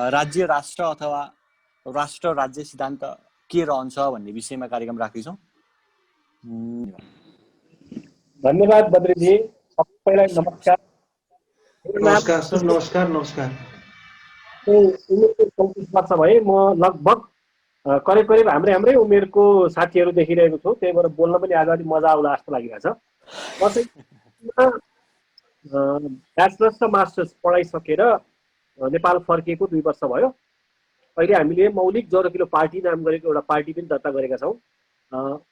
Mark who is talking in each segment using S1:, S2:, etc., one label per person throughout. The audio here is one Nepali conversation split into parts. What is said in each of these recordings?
S1: राज्य राष्ट्र अथवा राष्ट्र राज्य सिद्धान्त के रहन्छ भन्ने विषयमा कार्यक्रम राख्दैछौँ।
S2: धन्यवाद बद्रीजी, सबैलाई नमस्कार।
S3: नमस्कार सर, नमस्कार नमस्कार।
S2: 34 वर्ष भए, म लगभग करिब हाम्रै उमेरको साथीहरू देखिरहेको छु, त्यही भएर बोल्न पनि आज अलि मजा आउला जस्तो लागिरहेछ। म चाहिँ ब्याचलर्स र मास्टर्स पढाइसकेर नेपाल फर्किएको 2 वर्ष भयो। अहिले हामीले मौलिक ज्वरो किलो पार्टी नाम गरेको एउटा पार्टी पनि दर्ता गरेका छौँ।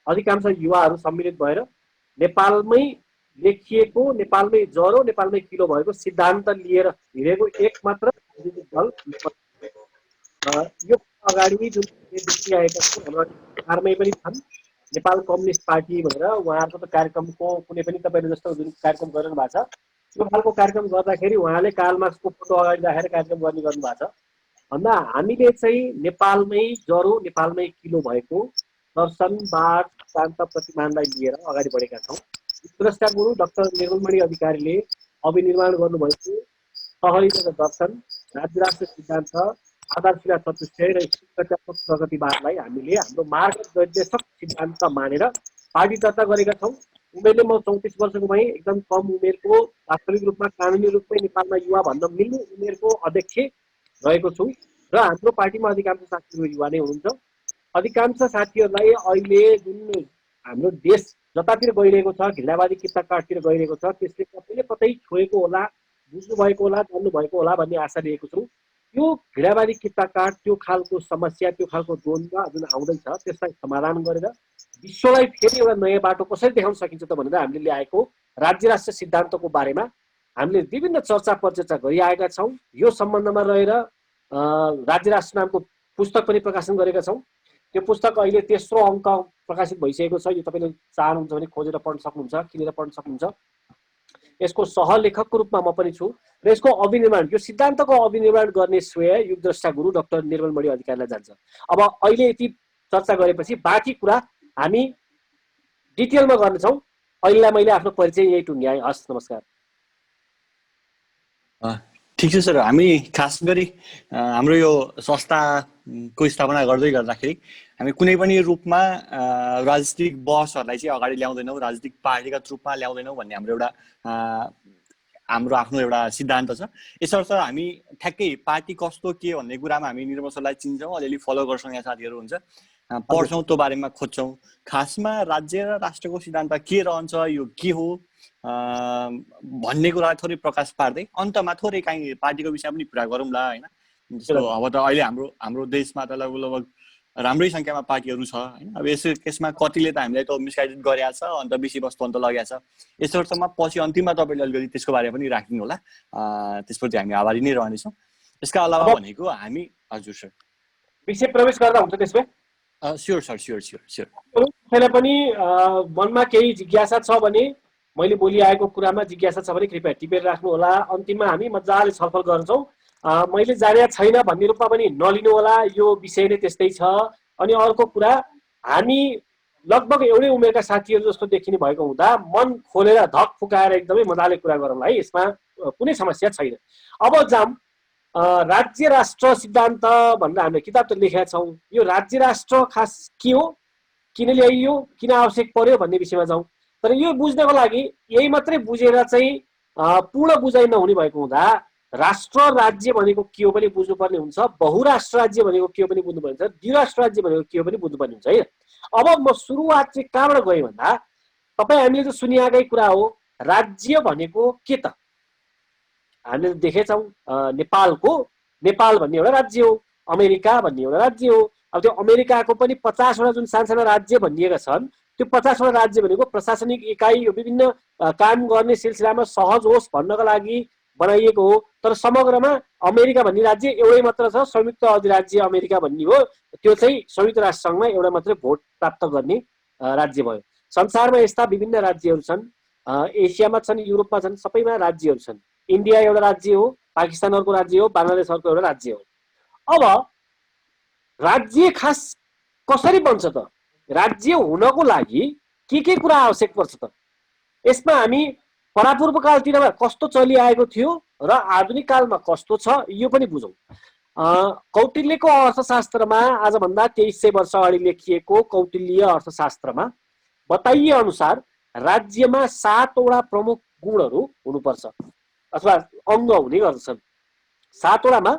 S2: अधिकांश युवाहरू सम्मिलित भएर नेपालमै लेखिएको, नेपालमै ज्वरो नेपालमै किलो भएको सिद्धान्त लिएर हिँडेको एकमात्र राजनीतिक दल यो अगाडि जुन देखि आएका छन् हाम्रो बिहारमै पनि छन्, नेपाल कम्युनिस्ट पार्टी भनेर उहाँहरूको त कार्यक्रमको कुनै पनि तपाईँले जस्तो जुन कार्यक्रम गरिरहनु भएको छ, यो खालको कार्यक्रम गर्दाखेरि उहाँले कार्ल मार्क्सको फोटो अगाडि राखेर कार्यक्रम गर्ने गर्नुभएको छ। भन्दा हामीले चाहिँ नेपालमै ज्वरो नेपालमै किलो भएको दर्शनवाद सिद्धान्त प्रतिमानलाई लिएर अगाडि बढेका छौँ। युगद्रष्टा गुरु डाक्टर निर्मलमणि अधिकारीले अभिनिर्माण गर्नुभएको सहरी दर्शन, राज्य राष्ट्र सिद्धान्त, आधारशिला चतुष्टय र स्थिरतात्मक प्रगतिवादलाई हामीले हाम्रो मार्गदर्शक सिद्धान्त मानेर पार्टी दर्ता गरेका छौँ। उमेरले म 34 वर्षको भएँ, एकदम कम उमेरको, वास्तविक रूपमा कानुनी रूपमै नेपालमा युवा भन्न मिल्ने उमेरको अध्यक्ष रहेको छु र हाम्रो पार्टीमा अधिकांश साथीहरू युवा नै हुनुहुन्छ। अधिकांश साथीहरूलाई अहिले जुन हाम्रो देश जतातिर गइरहेको छ, घृणावादी किता काटतिर गइरहेको छ, त्यसले कतै न कतै छोएको होला, बुझ्नुभएको होला, जान्नुभएको होला भन्ने आशा लिएको छु। त्यो घृणावादी किता काट, त्यो खालको समस्या, त्यो खालको द्वन्द्व जुन आउँदैछ त्यसलाई समाधान गरेर विश्वलाई फेरि एउटा नयाँ बाटो कसरी देखाउन सकिन्छ त भनेर हामीले ल्याएको राज्य राष्ट्र सिद्धान्तको बारेमा हामीले विभिन्न चर्चा परिचर्चा गरिआएका छौँ। यो सम्बन्धमा रहेर राज्य राष्ट्र नामको पुस्तक पनि प्रकाशन गरेका छौँ। त्यो पुस्तक अहिले 3रो अङ्क प्रकाशित भइसकेको छ। यो तपाईँले चाहनुहुन्छ भने खोजेर पढ्न सक्नुहुन्छ, किनेर पढ्न सक्नुहुन्छ। यसको सहलेखकको रूपमा म पनि छु र यसको अभिनिर्माण, यो सिद्धान्तको अभिनिर्माण गर्ने श्रेय युगद्रष्टा गुरु डाक्टर निर्मलमणि अधिकारीलाई जान्छ। अब अहिले यति चर्चा गरेपछि बाँकी कुरा हामी डिटेलमा गर्नेछौँ। अहिलेलाई मैले आफ्नो परिचय यही टुङ्ग्याएँ। हस्, नमस्कार।
S1: ठिक छ सर, हामी खास गरी हाम्रो यो संस्थाको स्थापना गर्दाखेरि हामी कुनै पनि रूपमा राजनीतिक बहसहरूलाई चाहिँ अगाडि ल्याउँदैनौँ, राजनीतिक पार्टीगत रूपमा ल्याउँदैनौँ भन्ने हाम्रो आफ्नो एउटा सिद्धान्त छ। यसर्थ हामी ठ्याक्कै पार्टी कस्तो के भन्ने कुरामा हामी निर्मल सरलाई चिन्छौँ, अलिअलि फलो गर्छौँ, यहाँ साथीहरू हुन्छ, पढ्छौँ, त्यो बारेमा खोज्छौँ। खासमा राज्य र राष्ट्रको सिद्धान्त के रहन्छ, यो के हो भन्ने कुरा थोरै प्रकाश पार्दै अन्तमा थोरै काहीँ पार्टीको विषय पनि कुरा गरौँला हैन। जस्तो अब त अहिले हाम्रो देशमा त लगभग राम्रै सङ्ख्यामा पार्टीहरू छ हैन। अब यसमा कतिले त हामीलाई त मिसगाइड गरेको छ, अन्त विषयवस्तु अन्त लगेको छ। यसोमा पछि अन्तिममा तपाईँले अलिकति त्यसको बारेमा पनि राखिदिनु होला, त्यसपछि हामी आभारी नै रहनेछौँ। यसका अलावा भनेको हामी हजुर सर
S2: विषय प्रवेश गर्दा हुन्छ त्यसमा?
S1: Sure sir, sure.
S2: कसैलाई पनि मनमा केही जिज्ञासा छ भने, मैले बोली आएको कुरामा जिज्ञासा छ भने कृपया टिपेर राख्नु होला। अन्तिममा हामी मजाले छलफल गर्छौँ। मैले जाने छैन भन्ने रूपमा पनि नलिनु होला, यो विषय नै त्यस्तै छ। अनि अर्को कुरा, हामी लगभग एउटै उमेरका साथीहरू जस्तो देखिने भएको हुँदा मन खोलेर धक फुकाएर एकदमै मजाले कुरा गरौँ है, यसमा कुनै समस्या छैन। अब जाम राज्य राष्ट्र सिद्धान्त भनेर हामीले किताब त लेखेका छौँ। यो राज्य राष्ट्र खास के हो, किन ल्याइयो, किन आवश्यक पर्यो भन्ने विषयमा जाउँ। तर यो बुझ्नको लागि यही मात्रै बुझेर चाहिँ पूर्ण बुझाइ नहुने भएको हुँदा राष्ट्र राज्य भनेको के हो पनि बुझ्नुपर्ने हुन्छ, बहुराष्ट्र राज्य भनेको के हो पनि बुझ्नुपर्ने हुन्छ, द्विराष्ट्र राज्य भनेको के हो पनि बुझ्नुपर्ने हुन्छ है। अब म सुरुवात चाहिँ कहाँबाट गएँ भन्दा, तपाईँ हामीले त सुनिआएकै कुरा हो, राज्य भनेको के त? हामीले देखेछौँ नेपाल भन्ने एउटा राज्य हो, अमेरिका भन्ने एउटा राज्य हो। अब त्यो अमेरिकाको पनि 50 वटा जुन साना राज्य भनिएका छन्, त्यो 50 वटा राज्य भनेको प्रशासनिक इकाइ, यो विभिन्न काम गर्ने सिलसिलामा सहज होस् भन्नको लागि बनाइएको हो। तर समग्रमा अमेरिका भन्ने राज्य एउटै मात्र छ, संयुक्त अधिराज्य अमेरिका भन्ने हो। त्यो चाहिँ संयुक्त राष्ट्र सङ्घमा एउटा मात्रै भोट प्राप्त गर्ने राज्य भयो। संसारमा यस्ता विभिन्न राज्यहरू छन्, एसियामा छन्, युरोपमा छन्, सबैमा राज्यहरू छन्। इन्डिया एउटा राज्य हो, पाकिस्तान अर्को राज्य हो, बङ्गलादेश अर्को एउटा राज्य हो। अब राज्य खास कसरी बन्छ त? राज्य हुनको लागि के कुरा आवश्यक पर्छ त? यसमा हामी परापूर्व कालतिरमा कस्तो चलिआएको थियो र आधुनिक कालमा कस्तो छ, यो पनि बुझौँ। कौटिल्यको अर्थशास्त्रमा आजभन्दा 2300 वर्ष अगाडि लेखिएको कौटिल्य अर्थशास्त्रमा बताइए अनुसार राज्यमा 7वटा प्रमुख गुणहरू हुनुपर्छ अथवा अङ्ग हुने गर्दछन्। 7वटामा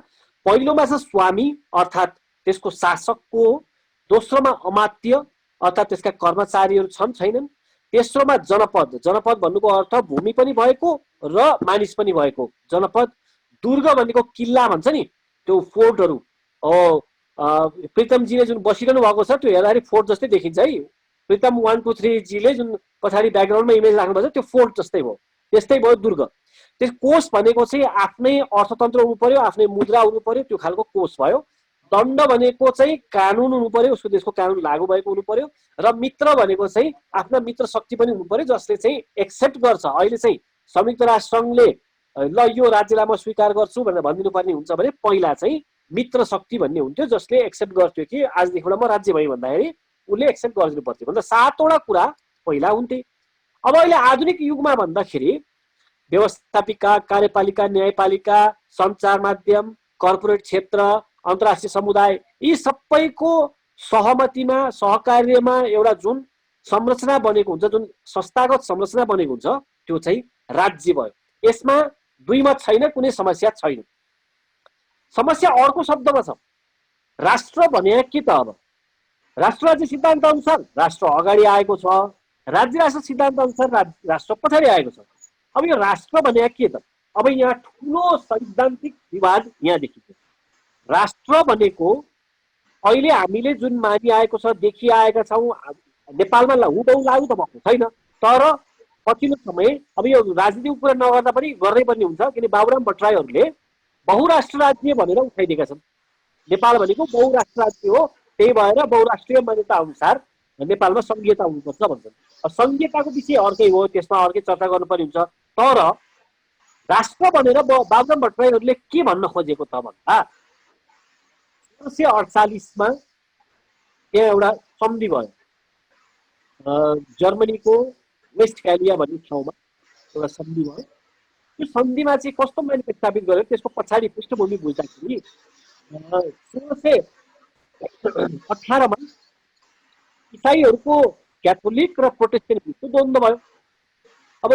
S2: पहिलोमा छ स्वामी अर्थात् त्यसको शासकको, दोस्रोमा अमात्य अर्थात् त्यसका कर्मचारीहरू छन् छैनन्, तेस्रोमा जनपद, जनपद भन्नुको अर्थ भूमि पनि भएको र मानिस पनि भएको जनपद। दुर्ग भनेको किल्ला भन्छ नि, त्यो फोर्टहरू प्रितमजीले जुन बसिरहनु भएको छ त्यो हेर्दाखेरि फोर्ट जस्तै देखिन्छ है। प्रितम 1 2 3 जीले जुन पछाडि ब्याकग्राउन्डमा इमेज राख्नुभएको छ त्यो फोर्ट जस्तै भयो, त्यस्तै भयो दुर्ग। त्यस कोष भनेको चाहिँ आफ्नै अर्थतन्त्र हुनु पर्यो, आफ्नै मुद्रा हुनु पर्यो, त्यो खालको कोष भयो। दण्ड भनेको चाहिँ कानुन हुनु पर्यो, उसको देशको कानुन लागू भएको हुनु पर्यो। र मित्र भनेको चाहिँ आफ्ना मित्र शक्ति पनि हुनु पर्यो जसले चाहिँ एक्सेप्ट गर्छ। अहिले चाहिँ संयुक्त राष्ट्र सङ्घले ल यो राज्यलाई म स्वीकार गर्छु भनेर भनिदिनु पर्ने हुन्छ भने पहिला चाहिँ मित्र शक्ति भन्ने हुन्थ्यो जसले एक्सेप्ट गर्थ्यो कि आजदेखिबाट म राज्य भएँ भन्दाखेरि उसले एक्सेप्ट गरिदिनु पर्थ्यो। भन्दा 7वटा कुरा पहिला हुन्थे। अब अहिले आधुनिक युगमा भन्दाखेरि व्यवस्थापिका, कार्यपालिका, न्यायपालिका, सञ्चार माध्यम, कर्पोरेट क्षेत्र, अन्तर्राष्ट्रिय समुदाय यी सबैको सहमतिमा सहकार्यमा एउटा जुन संरचना बनेको हुन्छ, जुन संस्थागत संरचना बनेको हुन्छ त्यो चाहिँ राज्य भयो। यसमा दुईमत छैन, कुनै समस्या छैन। समस्या अर्को शब्दमा छ, राष्ट्र भने के त? अब राष्ट्र राज्य सिद्धान्त अनुसार राष्ट्र अगाडि आएको छ, राज्य राष्ट्र सिद्धान्त अनुसार राष्ट्र पछाडि आएको छ। अब यो राष्ट्र भने के त? अब यहाँ ठुलो सैद्धान्तिक विवाद यहाँ देखिन्छ। राष्ट्र भनेको अहिले हामीले जुन मानिआएको छ, देखिआएका छौँ, नेपालमा हुबहु लागू त भएको छैन, तर पछिल्लो समय अब यो राजनीतिको कुरा नगर्दा पनि गर्नै पर्ने हुन्छ किन बाबुराम भट्टराईहरूले बहुराष्ट्र राज्य भनेर उठाइदिएका छन्। नेपाल भनेको बहुराष्ट्र राज्य हो, त्यही भएर बहुराष्ट्रिय मान्यता अनुसार नेपालमा संघीयता हुनुपर्छ भन्छन्। संघीयताको विषय अर्कै हो, त्यसमा अर्कै चर्चा गर्नुपर्ने हुन्छ। तर राष्ट्र भनेर बाबुराम भट्टराईहरूले के भन्न खोजेको त भन्दा 1948मा त्यहाँ एउटा सन्धि भयो, जर्मनीको वेस्टफालिया भन्ने ठाउँमा एउटा सन्धि भयो। त्यो सन्धिमा चाहिँ कस्तो मान्यता स्थापित गर्यो त्यसको पछाडि पृष्ठभूमि बुझ्दाखेरि 1618मा इसाईहरूको क्याथोलिक र प्रोटेस्टेन्ट बिचको द्वन्द्व भयो। अब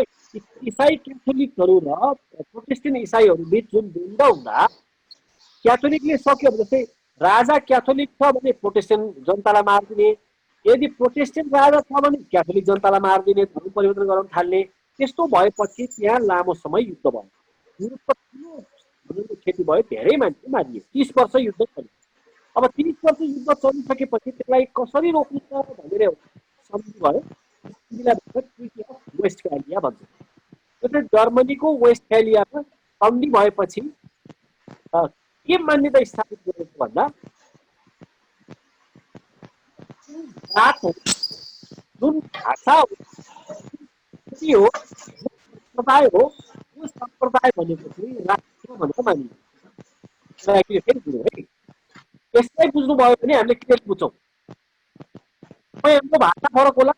S2: इसाई क्याथोलिकहरू र प्रोटेस्टेन्ट इसाईहरू बिच जुन द्वन्द्व हुँदा क्याथोलिकले सक्यो भने जस्तै राजा क्याथोलिक छ भने प्रोटेस्टेन्ट जनतालाई मारिदिने, यदि प्रोटेस्टेन्ट राजा छ भने क्याथोलिक जनतालाई मारिदिने, धर्म परिवर्तन गराउन थाल्ने। त्यस्तो भएपछि त्यहाँ लामो समय युद्ध भयो, ठुलो क्षति भयो, धेरै मान्छे मारिए, 30 वर्ष युद्ध चल्यो। अब 30 वर्ष युद्ध चलिसकेपछि त्यसलाई कसरी रोक्नु भनेर सन्धि भयो, वेस्टफालिया भन्छ। त्यसले जर्मनीको वेस्टफालियामा सन्धि भएपछि के मान्यता स्थापित गरेको भन्दा जुन भाषा हो, सम्प्रदाय हो, त्यो सम्प्रदाय भनेको चाहिँ राष्ट्र भनेर मानिन्छ। यसलाई बुझ्नुभयो भने हामीले क्लियर बुझ्छौँ। हाम्रो भाषा फरक होला,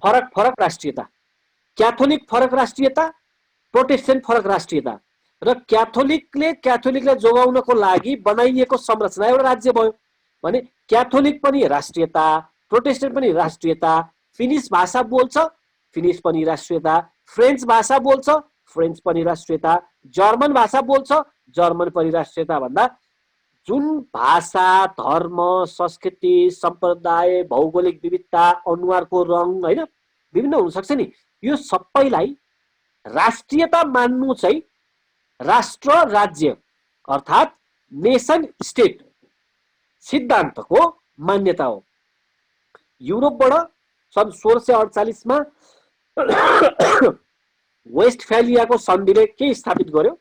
S2: फरक फरक राष्ट्रियता, क्याथोलिक फरक राष्ट्रियता, प्रोटेस्टेन्ट फरक राष्ट्रियता र क्याथोलिकलाई जोगाउनको लागि बनाइएको संरचना एउटा राज्य भयो भने क्याथोलिक पनि राष्ट्रियता, प्रोटेस्टेन्ट पनि राष्ट्रियता, फिनिस भाषा बोल्छ फिनिस पनि राष्ट्रियता, फ्रेन्च भाषा बोल्छ फ्रेन्च पनि राष्ट्रियता, जर्मन भाषा बोल्छ जर्मन पनि राष्ट्रियता भन्दा जुन भाषा, धर्म, संस्कृति, सम्प्रदाय, भौगोलिक विविधता, अनुहारको रङ हैन विभिन्न हुन सक्छ नि, यो सबैलाई राष्ट्रियता मान्नु चाहिँ राष्ट्र राज्य अर्थात् नेसन स्टेट सिद्धान्तको मान्यता हो। युरोपबाट सन् 1648मा वेस्टफालियाको सन्धिले के स्थापित गर्यो?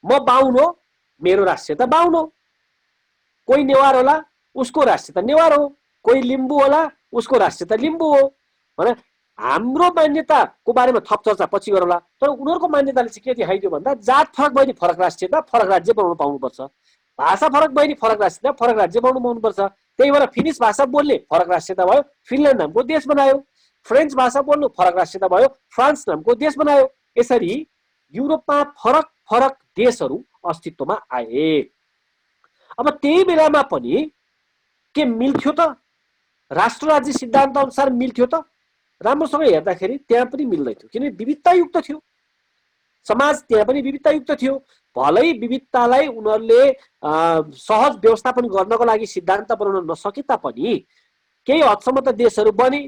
S2: म बाहुन हो, मेरो राष्ट्रियता बाहुन हो। कोही नेवार होला, उसको राष्ट्रियता नेवार हो। कोही लिम्बू होला, उसको राष्ट्रियता लिम्बू हो। भने हाम्रो मान्यताको बारेमा थप चर्चा पछि गरौँला, तर उनीहरूको मान्यताले चाहिँ के देखाइदियो भन्दा जात फरक भयो नि फरक राष्ट्रियता, फरक राज्य बनाउनु पाउनुपर्छ। भाषा फरक भयो नि फरक राष्ट्रियता, फरक राज्य बनाउनु पाउनुपर्छ। त्यही भएर फिनिस भाषा बोल्ने फरक राष्ट्रियता भयो, फिनल्यान्ड नामको देश बनायो। फ्रेन्च भाषा बोल्नु फरक राष्ट्रियता भयो, फ्रान्स नामको देश बनायो। यसरी युरोपमा फरक फरक देशहरू अस्तित्वमा आए। अब त्यही बेलामा पनि के मिल्थ्यो त? राष्ट्र राज्य सिद्धान्त अनुसार मिल्थ्यो त? राम्रोसँग हेर्दाखेरि त्यहाँ पनि मिल्दैन थियो, किनभने विविधतायुक्त थियो समाज, त्यहाँ पनि विविधतायुक्त थियो। भलै विविधतालाई उनीहरूले सहज व्यवस्थापन गर्नको लागि सिद्धान्त बनाउन नसके तापनि केही हदसम्म त देशहरू बने,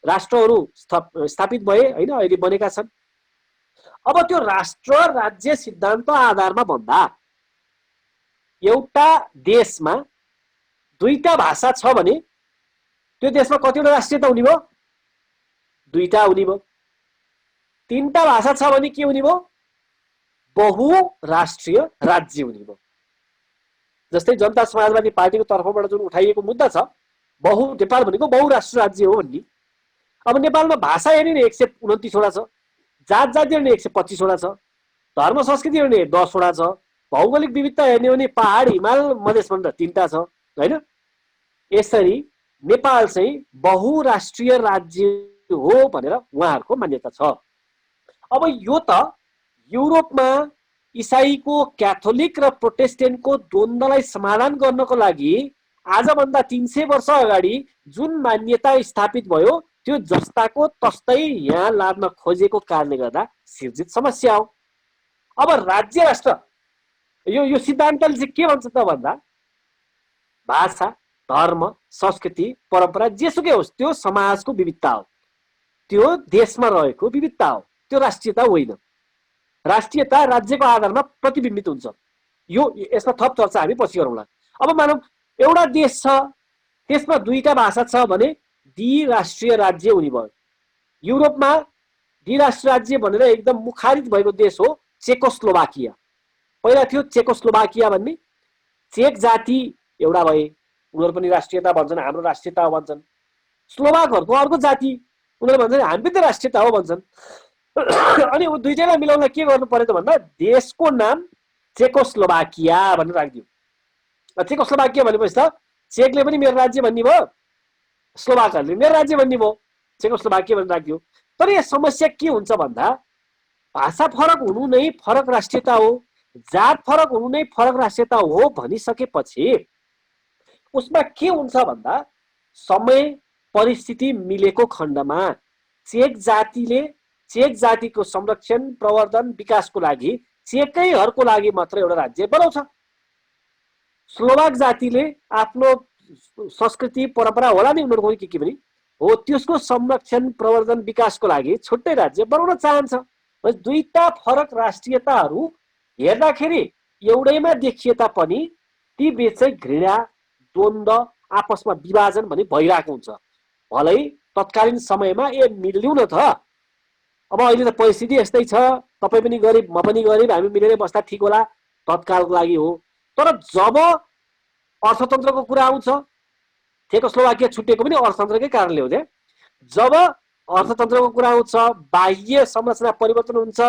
S2: राष्ट्रहरू स्थापित भए होइन, अहिले बनेका छन्। अब त्यो राष्ट्र राज्य सिद्धान्त आधारमा भन्दा एउटा देशमा दुईटा भाषा छ भने त्यो देशमा कतिवटा राष्ट्रियता हुने भयो? दुईटा हुने भयो। तीनटा भाषा छ भने के हुने भयो? बहुराष्ट्रिय राज्य हुने भयो। जस्तै जनता समाजवादी पार्टीको तर्फबाट जुन उठाइएको मुद्दा छ, नेपाल भनेको बहुराष्ट्रिय राज्य हो भन्ने। अब नेपालमा भाषा हेर्ने नि 129 वटा छ, जात जाति हेर्ने 125 वटा छ, धर्म संस्कृति हेर्ने 10 वटा छ, भौगोलिक विविधता हेर्ने हो भने पहाड हिमाल मधेस भनेर 3टा छ होइन। यसरी नेपाल चाहिँ बहुराष्ट्रिय राज्य हो भनेर उहाँहरूको मान्यता छ। अब यो त युरोपमा इसाईको, क्याथोलिक र प्रोटेस्टेन्टको द्वन्द्वलाई समाधान गर्नको लागि आजभन्दा 300 वर्ष अगाडि जुन मान्यता स्थापित भयो त्यो जस्ताको तस्तै यहाँ लाद्न खोजेको कारणले गर्दा सिर्जित समस्या हो। अब राज्य राष्ट्र यो सिद्धान्तले चाहिँ के भन्छ त भन्दा भाषा, धर्म, संस्कृति, परम्परा जेसुकै होस् त्यो समाजको विविधता हो, त्यो देशमा रहेको विविधता हो, त्यो राष्ट्रियता होइन। राष्ट्रियता राज्यको आधारमा प्रतिबिम्बित हुन्छ। यसमा थप चर्चा हामी पछि गरौँला। अब मानौँ एउटा देश छ, त्यसमा दुईटा भाषा छ भने द्विराष्ट्रिय राज्य हुने भयो। युरोपमा द्विराष्ट्रिय राज्य भनेर एकदम मुखारित भएको देश हो चेकोस्लोभाकिया। पहिला थियो चेकोस्लोभाकिया भन्ने, चेक जाति एउटा भए, उनीहरू पनि राष्ट्रियता भन्छन्, हाम्रो राष्ट्रियता हो भन्छन्। स्लोभाकहरूको अर्को जाति, उनीहरू भन्छन् हामी पनि त राष्ट्रियता हो भन्छन्। अनि दुईटैलाई मिलाउन के गर्नु पर्यो त भन्दा देशको नाम चेकोस्लोभाकिया भनेर राखिदियो। चेकोस्लोभाकिया भनेपछि त चेकले पनि मेरो राज्य भन्ने भयो, स्लोभाकहरूले मेरो राज्य भन्ने भयो, चेकोस्लोभाकिया भनेर राखिदियो। तर यहाँ समस्या के हुन्छ भन्दा भाषा फरक हुनु नै फरक राष्ट्रियता हो, जात फरक हुनु नै फरक राष्ट्रियता हो भनिसकेपछि उसमा के हुन्छ भन्दा समय परिस्थिति मिलेको खण्डमा चेक जातिको संरक्षण, प्रवर्धन, विकासको लागि चेकैहरूको लागि मात्र एउटा राज्य बनाउँछ। स्लोभाक जातिले आफ्नो संस्कृति परम्परा होला नि उनीहरूको के पनि हो, त्यसको संरक्षण, प्रवर्धन, विकासको लागि छुट्टै राज्य बनाउन चाहन्छ। दुईटा फरक राष्ट्रियताहरू हेर्दाखेरि एउटैमा देखिए तापनि ती बीच चाहिँ घृणा, द्वन्द्व, आपसमा विभाजन भन्ने भइरहेको हुन्छ। भलै तत्कालीन समयमा मिल्यौँ न त, अब अहिले त परिस्थिति यस्तै छ, तपाईँ पनि गरिब म पनि गरिब, हामी मिलेरै बस्दा ठिक होला, तत्कालको लागि हो। तर जब अर्थतन्त्रको कुरा आउँछ, चेकोस्लोभाकिया छुटेको पनि अर्थतन्त्रकै कारणले हो। जब अर्थतन्त्रको कुरा आउँछ, बाह्य संरचना परिवर्तन हुन्छ,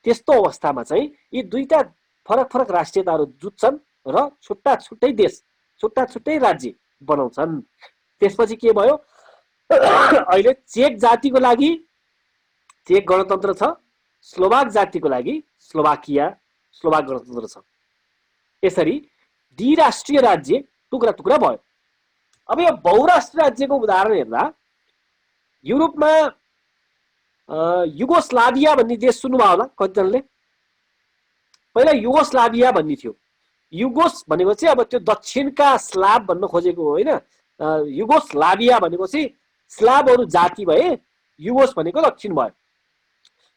S2: त्यस्तो अवस्थामा चाहिँ यी दुईटा फरक फरक राष्ट्रियताहरू जुट्छन् र छुट्टा छुट्टै देश, छुट्टा छुट्टै राज्य बनाउँछन्। त्यसपछि के भयो, अहिले चेक जातिको लागि चेक गणतन्त्र छ, स्लोभाक जातिको लागि स्लोभाक गणतन्त्र छ। यसरी द्विराष्ट्रिय राज्य टुक्रा टुक्रा भयो। अब यो बहुराष्ट्रिय राज्यको उदाहरण हेर्दा युरोपमा युगोस्लाभिया भन्ने देश सुन्नुभयो होला कतिजनाले। पहिला युगोस्लाभिया भन्ने थियो। युगोस भनेको चाहिँ अब त्यो दक्षिणका स्लाभ भन्न खोजेको होइन। युगोस्लाभिया भनेको चाहिँ स्लाभहरू जाति भए, युगोस भनेको दक्षिण भयो।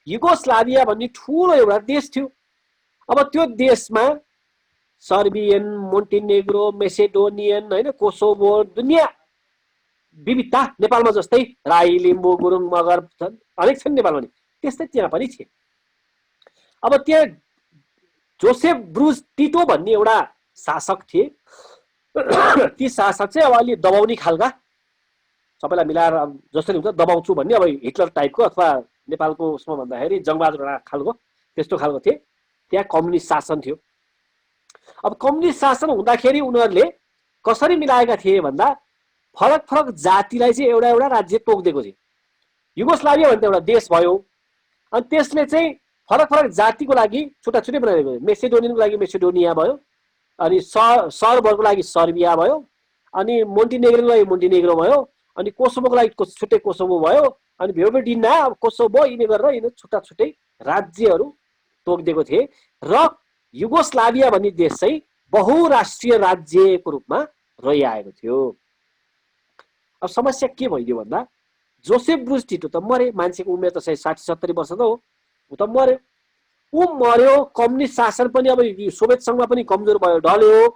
S2: युगोस्लाभिया भन्ने ठुलो एउटा देश थियो। अब त्यो देशमा सर्बियन, मोन्टेनेग्रो, मेसेडोनियन होइन, कोसोभो, दुनियाँ विविधता नेपालमा जस्तै राई, लिम्बू, गुरुङ, मगर छन्, अनेक छन् नेपालमा नि, त्यस्तै त्यहाँ पनि थिए। अब त्यहाँ जोसेफ ब्रुज टिटो भन्ने एउटा शासक थिए। ती शासक चाहिँ अब अलि दबाउने खालका, सबैलाई मिलाएर जसरी हुन्छ दबाउँछु भन्ने, अब हिटलर टाइपको अथवा नेपालको उसमा भन्दाखेरि जङ्गबहादुर राणा खालको, त्यस्तो खालको थिए। त्यहाँ कम्युनिस्ट शासन थियो। अब कम्युनिस्ट शासन हुँदाखेरि उनीहरूले कसरी मिलाएका थिए भन्दा फरक फरक जातिलाई चाहिँ एउटा एउटा राज्य तोकिदिएको थियो। युगोस्लाभिया भन्ने एउटा देश भयो, अनि त्यसले चाहिँ फरक फरक जातिको लागि छुट्टा छुट्टै बनाइदिएको थियो। मेसेडोनियनको लागि मेसेडोनिया भयो, अनि सर्बहरूको लागि सर्बिया भयो, अनि मोन्टिनेग्रोको लागि मोन्टिनेग्रो भयो, अनि कोसोभोको लागि छुट्टै कोसोभो भयो, अनि भ्योभोडिना कोसोभो यिनी गरेर यिनी छुट्टा छुट्टै राज्यहरू तोकिदिएको थिए र युगोस्लाभिया भन्ने देश चाहिँ बहुराष्ट्रिय राज्यको रूपमा रहिआएको थियो। अब समस्या के भइदियो भन्दा जोसेफ ब्रुज टिटो त मरे, मान्छेको उमेर त 60-70 वर्ष त हो, ऊ त मर्यो। ऊ मर्यो, कम्युनिस्ट शासन पनि अब सोभियत सङ्घमा पनि कमजोर भयो, ढल्यो।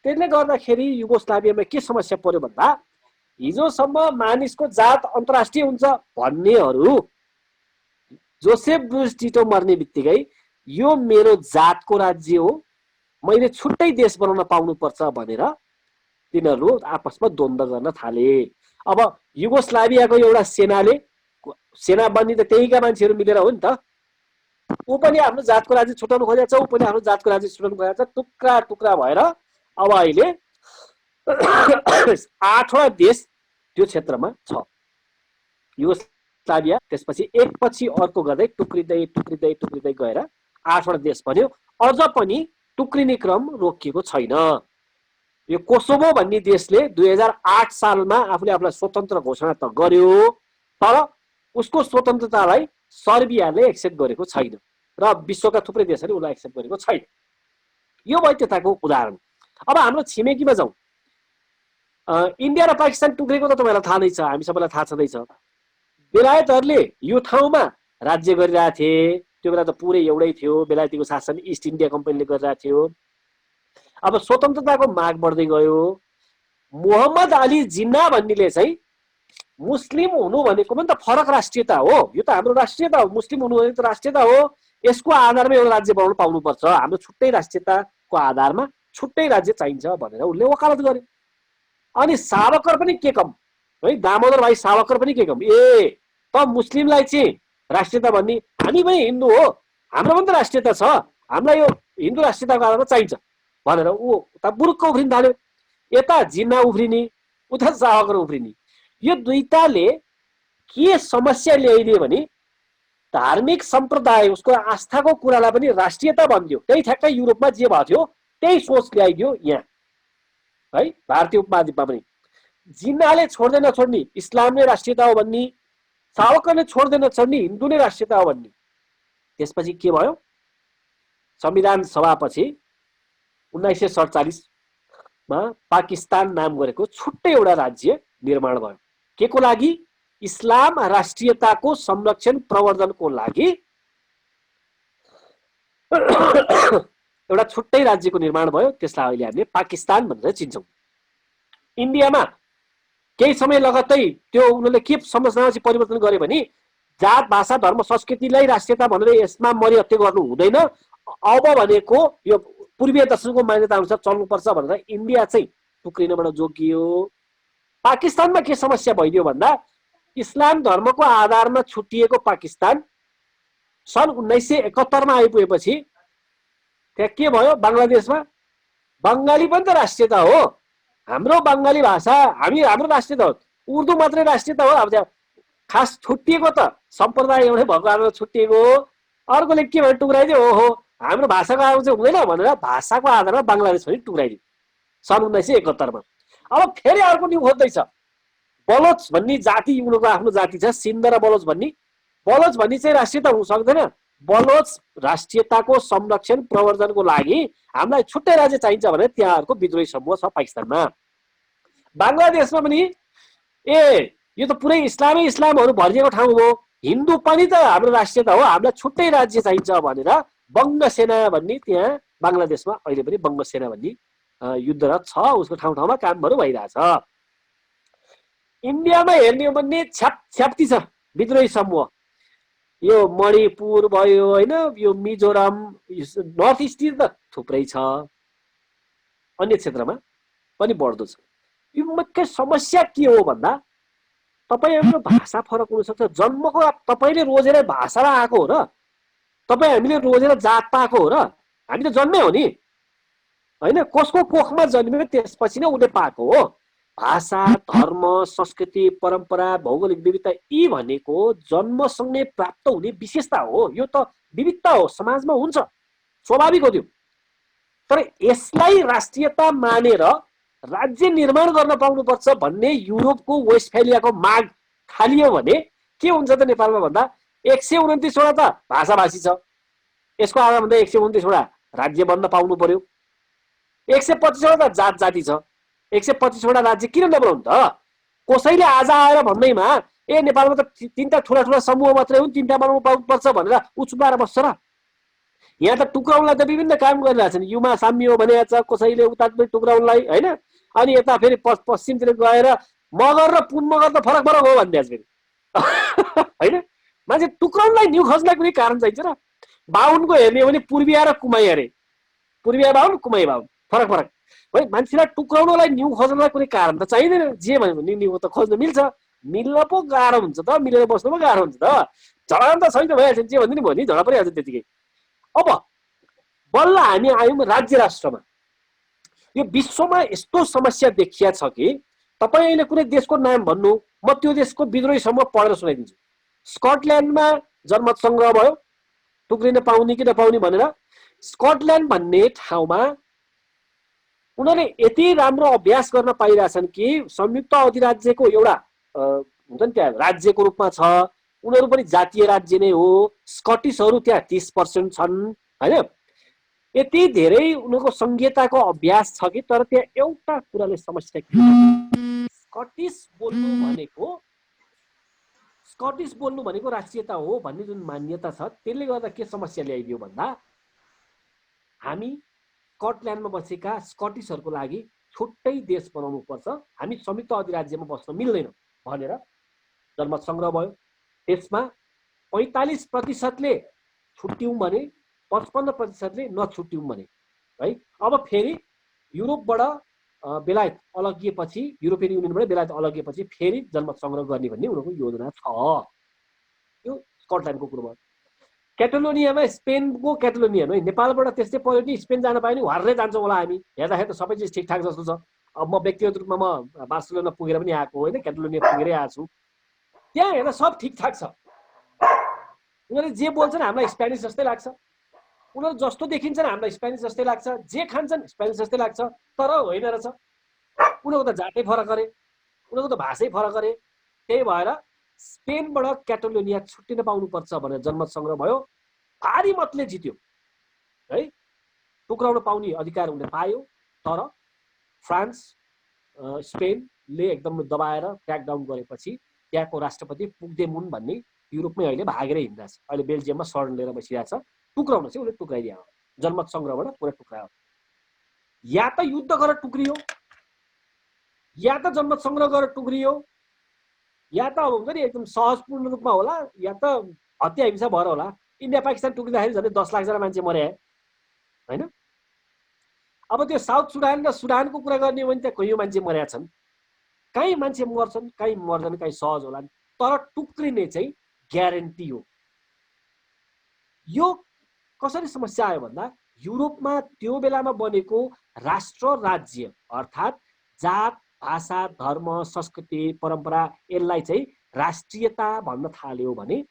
S2: त्यसले गर्दाखेरि युगोस्लाभियामा के समस्या पर्यो भन्दा हिजोसम्म मानिसको जात अन्तर्राष्ट्रिय हुन्छ भन्नेहरू जोसेफ ब्रुज टिटो मर्ने बित्तिकै यो मेरो जातको राज्य हो, मैले छुट्टै देश बनाउन पाउनुपर्छ भनेर तिनीहरू आपसमा द्वन्द्व गर्न थाले। अब युगोस्लाभियाको एउटा सेनाबन्दी त त्यहीका मान्छेहरू मिलेर हो नि त, ऊ पनि आफ्नो जातको राज्य छुटाउनु खोजेको छ, ऊ पनि आफ्नो जातको राज्य छुटाउनु खोजेको छ। टुक्रा टुक्रा भएर अब अहिले 8वटा देश त्यो क्षेत्रमा छ युगोस्लाभिया। त्यसपछि एकपछि अर्को गर्दै टुक्रिँदै टुक्रिँदै टुक्रिँदै गएर 8वटा देश बन्यो। अझ पनि टुक्रिने क्रम रोकिएको छैन। यो कोसोभो भन्ने देशले 2008 सालमा आफूलाई स्वतन्त्र घोषणा त गर्यो, तर उसको स्वतन्त्रतालाई सर्बियाले एक्सेप्ट गरेको छैन र विश्वका थुप्रै देशहरूले उसलाई एक्सेप्ट गरेको छैन। यो भयो त्यताको उदाहरण। अब हाम्रो छिमेकीमा जाउँ। इन्डिया र पाकिस्तान टुक्रेको त तपाईँलाई थाहा नै छ, हामी सबैलाई थाहा छँदैछ। बेलायतहरूले यो ठाउँमा राज्य गरिरहेको थिए, त्यो बेला त पुरै एउटै थियो, बेलायतीको शासन इस्ट इन्डिया कम्पनीले गरिरहेको थियो। अब स्वतन्त्रताको माग बढ्दै गयो। मोहम्मद अली जिन्ना भन्नेले चाहिँ मुस्लिम हुनु भनेको पनि त फरक राष्ट्रियता हो, यो त हाम्रो राष्ट्रियता हो, मुस्लिम हुनु भनेको त राष्ट्रियता हो, यसको आधारमा एउटा राज्य बनाउनु पाउनुपर्छ, हाम्रो छुट्टै राष्ट्रियताको आधारमा छुट्टै राज्य चाहिन्छ भनेर उसले वकालत गर्यो। अनि सावरकर पनि के कम है, दामोदर भाइ सावरकर पनि के कम, ए त मुस्लिमलाई चाहिँ राष्ट्रियता भन्ने, हामी पनि हिन्दू हो, हाम्रो पनि त राष्ट्रियता छ, हामीलाई यो हिन्दू राष्ट्रियताको आधारमा चाहिन्छ भनेर ऊ उता बुरुक्क उफ्रिन थाल्यो। यता जिन्ना उफ्रिने, उता सावरकर उफ्रिने। यो दुईटाले के समस्या ल्याइदियो भने धार्मिक सम्प्रदाय, उसको आस्थाको कुरालाई पनि राष्ट्रियता भनिदियो। त्यही ठ्याक्कै युरोपमा जे भएको थियो त्यही सोच ल्याइदियो यहाँ है, भारतीय उपमहाद्वीपमा पनि। जिन्नाले छोड्दै नछोड्ने इस्लाम नै राष्ट्रियता हो भन्ने, सावरकरले छोड्दै नछोड्ने हिन्दू नै राष्ट्रियता हो भन्ने। त्यसपछि के भयो, संविधान सभापछि 1947 मा पाकिस्तान नाम गरेको छुट्टै एउटा राज्य निर्माण भयो। के को लागि? इस्लाम राष्ट्रियताको संरक्षण प्रवर्धनको लागि एउटा छुट्टै राज्यको निर्माण भयो। त्यसलाई अहिले हामीले पाकिस्तान भनेर चिन्छौँ। इन्डियामा केही समय लगत्तै त्यो उनीहरूले के संरचनामा चाहिँ परिवर्तन गरे भने जात भाषा धर्म संस्कृतिलाई राष्ट्रियता भनेर यसमा मरिहत्ते गर्नु हुँदैन, अब भनेको यो पूर्वीय दर्शनको मान्यता अनुसार चल्नुपर्छ भनेर इन्डिया चाहिँ टुक्रिनबाट जोगियो। पाकिस्तानमा के समस्या भइदियो भन्दा इस्लाम धर्मको आधारमा छुटिएको पाकिस्तान सन् 1971 मा आइपुगेपछि त्यहाँ के भयो, बङ्गलादेशमा बङ्गाली पनि त राष्ट्रियता हो, हाम्रो बङ्गाली भाषा हाम्रो राष्ट्रियता हो, उर्दू मात्रै राष्ट्रियता हो। अब त्यहाँ खास छुट्टिएको त सम्प्रदाय एउटै भएको आधारमा छुट्टिएको हो। अर्कोले के भने टुक्राइदियो, ओहो हाम्रो भाषाको आधारमा चाहिँ हुँदैन भनेर भाषाको आधारमा बङ्गलादेश पनि टुक्राइदियो सन् 1971 मा। अब फेरि अर्को न्यु खोज्दैछ, बलोच भन्ने जाति, उनीहरूको आफ्नो जाति छ, सिन्ध र बलोच भन्ने। बलोच भन्ने चाहिँ राष्ट्रियता हुन सक्दैन। बलोच राष्ट्रियताको संरक्षण प्रवर्धनको लागि हामीलाई छुट्टै राज्य चाहिन्छ भने त्यहाँहरूको विद्रोही समूह छ पाकिस्तानमा। बङ्गलादेशमा पनि यो त पुरै इस्लामहरू भरिएको ठाउँ हो, हिन्दू पनि त हाम्रो राष्ट्रियता हो, हामीलाई छुट्टै राज्य चाहिन्छ भनेर बङ्ग सेना भन्ने त्यहाँ बङ्गलादेशमा अहिले पनि बङ्ग सेना भन्ने युद्धरत छ, उसको ठाउँ ठाउँमा कामहरू भइरहेछ। इन्डियामा हेर्ने हो भने छ्याप्ती छ विद्रोही समूह, यो मणिपुर भयो होइन, यो मिजोरम, नर्थ इस्ट त थुप्रै छ, अन्य क्षेत्रमा पनि बढ्दो छ। यो मुख्य समस्या के हो भन्दा तपाईहरुको भाषा फरक हुन सक्छ, जन्मको तपाईले रोजेर भाषामा आएको हो र तपाईँ हामीले रोजेर जात पाएको हो र, हामी त जन्मै हो नि हैन, कसको कोखमा जन्मियो त्यसपछि नै उसले पाएको हो। भाषा धर्म संस्कृति परम्परा भौगोलिक विविधता यी भनेको जन्मसँगै प्राप्त हुने विशेषता हो, यो त विविधता हो, समाजमा हुन्छ, स्वाभाविक हो त्यो। तर यसलाई राष्ट्रियता मानेर राज्य निर्माण गर्न पाउनुपर्छ भन्ने युरोपको वेस्टफेलियाको माग थालियो भने के हुन्छ त नेपालमा भन्दा 129 वटा त भाषाभाषी छ, यसको आधारमा 129 वटा राज्य बन्न पाउनु पर्यो। 125 वटा त जात जाति छ, 125 वटा राज्य किन नबनाउनु त? कसैले आज आएर भन्दैमा ए नेपालमा त तीनटा ठुला ठुला समूह मात्रै हुन्, तीनटा बनाउनु पाउनुपर्छ भनेर उचुकाएर बस्छ र? यहाँ त टुक्राउनलाई त विभिन्न काम गरिरहेछन्, युमा सामियो भनेको छ, कसैले उता टुक्राउनलाई होइन, अनि यता फेरि पश्चिमतिर गएर मगर र पुन मगर त फरक फरक हो भनिदिएछ फेरि होइन। मान्छे टुक्राउनलाई न्यु खोज्नलाई कुनै कारण चाहिन्छ र? बाहुनको हेर्ने हो भने पूर्विया र कुमाई अरे, पूर्विया बाहुन कुमाई बाहुन फरक फरक है। मान्छेलाई टुक्राउनलाई न्यु खोज्नलाई कुनै कारण त चाहिँदैन, जे भन्यो भने न्यु त खोज्न मिल्छ, मिल्न पो गाह्रो हुन्छ त, मिलेर बस्नु पो गाह्रो हुन्छ त। झगडा त छैन भइहाल्छ, जे भन्यो नि भयो नि, झगडा परिहाल्छ त्यतिकै। अब बल्ल हामी आयौँ राज्य राष्ट्रमा। यो विश्वमा यस्तो समस्या देखिया छ कि तपाईँ अहिले कुनै देशको नाम भन्नु, म त्यो देशको विद्रोहीसम्म पढेर सुनाइदिन्छु। स्कटल्यान्डमा जनमत सङ्ग्रह भयो, टुक्रिन पाउने कि नपाउने भनेर। स्कटल्यान्ड भन्ने ठाउँमा उनीहरूले यति राम्रो अभ्यास गर्न पाइरहेछन् कि संयुक्त अधिराज्यको एउटा हुन्छ नि त्यहाँ राज्यको रूपमा छ, उनीहरू पनि जातीय राज्य नै हो। स्कटिसहरू त्यहाँ 30% छन् होइन। यति धेरै उनीहरूको संघीयताको अभ्यास छ कि, तर त्यहाँ एउटा कुराले समस्या के स्कटिस बोल्नु भनेको राष्ट्रियता हो भन्ने जुन मान्यता छ, त्यसले गर्दा के समस्या ल्याइदियो भन्दा हामी स्कटल्यान्डमा बसेका स्कटिसहरूको लागि छुट्टै देश बनाउनु पर्छ, हामी संयुक्त अधिराज्यमा बस्न मिल्दैन भनेर जनमत सङ्ग्रह भयो। त्यसमा 45%ले छुट्यौँ भने 55%ले नछुट्यौँ भने है। अब फेरि युरोपबाट बेलायत अलगिएपछि, युरोपियन युनियनबाट बेलायत अलगिएपछि फेरि जनमत सङ्ग्रह गर्ने भन्ने उनीहरूको योजना छ। यो स्कटल्यान्डको कुरो भयो। क्याटलोनियामा स्पेनको क्याटलोनिया है, नेपालबाट त्यस्तै पऱ्यो नि स्पेन जान पायो नि हर्रै जान्छौँ होला हामी, हेर्दाखेरि त सबै चिज ठिकठाक जस्तो छ। अब म व्यक्तिगत रूपमा म बार्सिलोना पुगेर पनि आएको होइन, क्याटलोनिया पुगेरै आएको छु। त्यहाँ हेर्दा सब ठिकठाक छ, उनीहरूले जे बोल्छन् हामीलाई स्पेनिस जस्तै लाग्छ, उनीहरू जस्तो देखिन्छन् हामीलाई स्पेनिस जस्तै लाग्छ, जे खान्छन् स्पेनिस जस्तै लाग्छ। तर होइन रहेछ, उनीहरूको त जातै फरक गरे, उनीहरूको त भाषै फरक गरे। त्यही भएर स्पेनबाट क्याटलोनिया छुट्टिन पाउनुपर्छ भनेर जनमत सङ्ग्रह भयो, भारी मतले जित्यो है। टुक्राउन पाउने अधिकार उनले पायो, तर फ्रान्स स्पेनले एकदम दबाएर क्र्याकडाउन गरेपछि त्यहाँको राष्ट्रपति पुग्देमुन भन्ने युरोपमै अहिले भागेर हिँड्दा छ। अहिले बेल्जियममा शरण लिएर बसिरहेको छ। टुक्राउन चाहिँ उसले टुक्राइदियो, जनमत सङ्ग्रहबाट पुरा टुक्रायो। या त युद्ध गरेर टुक्रियो, या त जनमत सङ्ग्रह गरेर टुक्रियो, या त अब हुन्छ नि एकदम सहजपूर्ण रूपमा होला, या त हत्या हिंसा भएर होला। इन्डिया पाकिस्तान टुक्रिँदाखेरि झन् 10 लाख जना मान्छे मरे होइन। अब त्यो साउथ सुडान र सुडानको कुरा गर्ने हो भने त्यहाँ कयौँ मान्छे मरेका छन्, कहीँ मान्छे मर्छन्, कहीँ मर्छन्, कहीँ सहज होलान्, तर टुक्रिने चाहिँ ग्यारेन्टी हो। यो कसरी समस्या आयो भन्दा युरोपमा त्यो बेलामा बनेको राष्ट्र राज्य अर्थात् जात भाषा धर्म संस्कृति परम्परा यसलाई चाहिँ राष्ट्रियता भन्न थाल्यो भने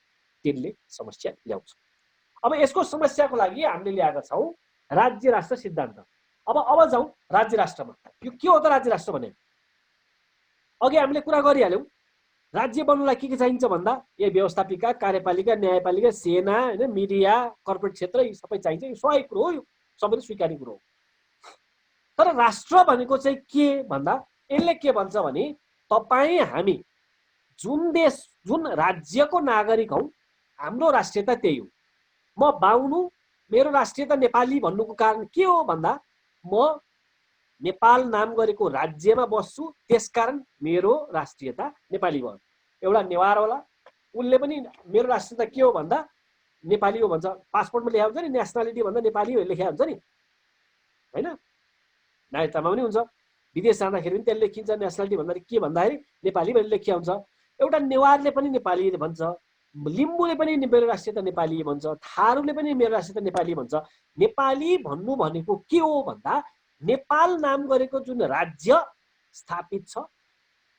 S2: त्यसले समस्या ल्याउँछ। अब यसको समस्याको लागि हामीले ल्याएका छौँ राज्य राष्ट्र सिद्धान्त। अब जाउँ राज्य राष्ट्रमा। यो के हो त राज्य राष्ट्र भने? अघि हामीले कुरा गरिहाल्यौँ, राज्य बन्नलाई के चाहिन्छ भन्दा यो व्यवस्थापिका, कार्यपालिका, न्यायपालिका, सेना होइन, मिडिया, कर्पोरेट क्षेत्र यी सबै चाहिन्छ। यो स्वाभाविक कुरो हो, यो सबैले स्वीकार्ने कुरो हो। तर राष्ट्र भनेको चाहिँ के भन्दा यसले के भन्छ भने तपाईँ हामी जुन देश जुन राज्यको नागरिक हौ, हाम्रो राष्ट्रियता त्यही हो। म बाहुनु, मेरो राष्ट्रियता नेपाली भन्नुको कारण के हो भन्दा म नेपाल नाम गरेको राज्यमा बस्छु, त्यसकारण मेरो राष्ट्रियता नेपाली भयो। एउटा नेवार होला, उसले पनि मेरो राष्ट्रियता के हो भन्दा नेपाली हो भन्छ। पासपोर्टमा लेखा हुन्छ नि नेसनालिटी भन्दा नेपाली हो लेखा हुन्छ नि होइन, नागरिकतामा पनि हुन्छ। विदेश जाँदाखेरि पनि त्यसले लेखिन्छ नेसनालिटी भन्दाखेरि के भन्दाखेरि नेपाली भनेर लेखिया हुन्छ। एउटा नेवारले पनि नेपाली भन्छ, लिम्बूले पनि मेरो राष्ट्रियता नेपाली भन्छ, थारूले पनि मेरो राष्ट्रियता नेपाली भन्छ। नेपाली भन्नु भनेको के हो भन्दा नेपाल नाम गरेको जुन राज्य स्थापित छ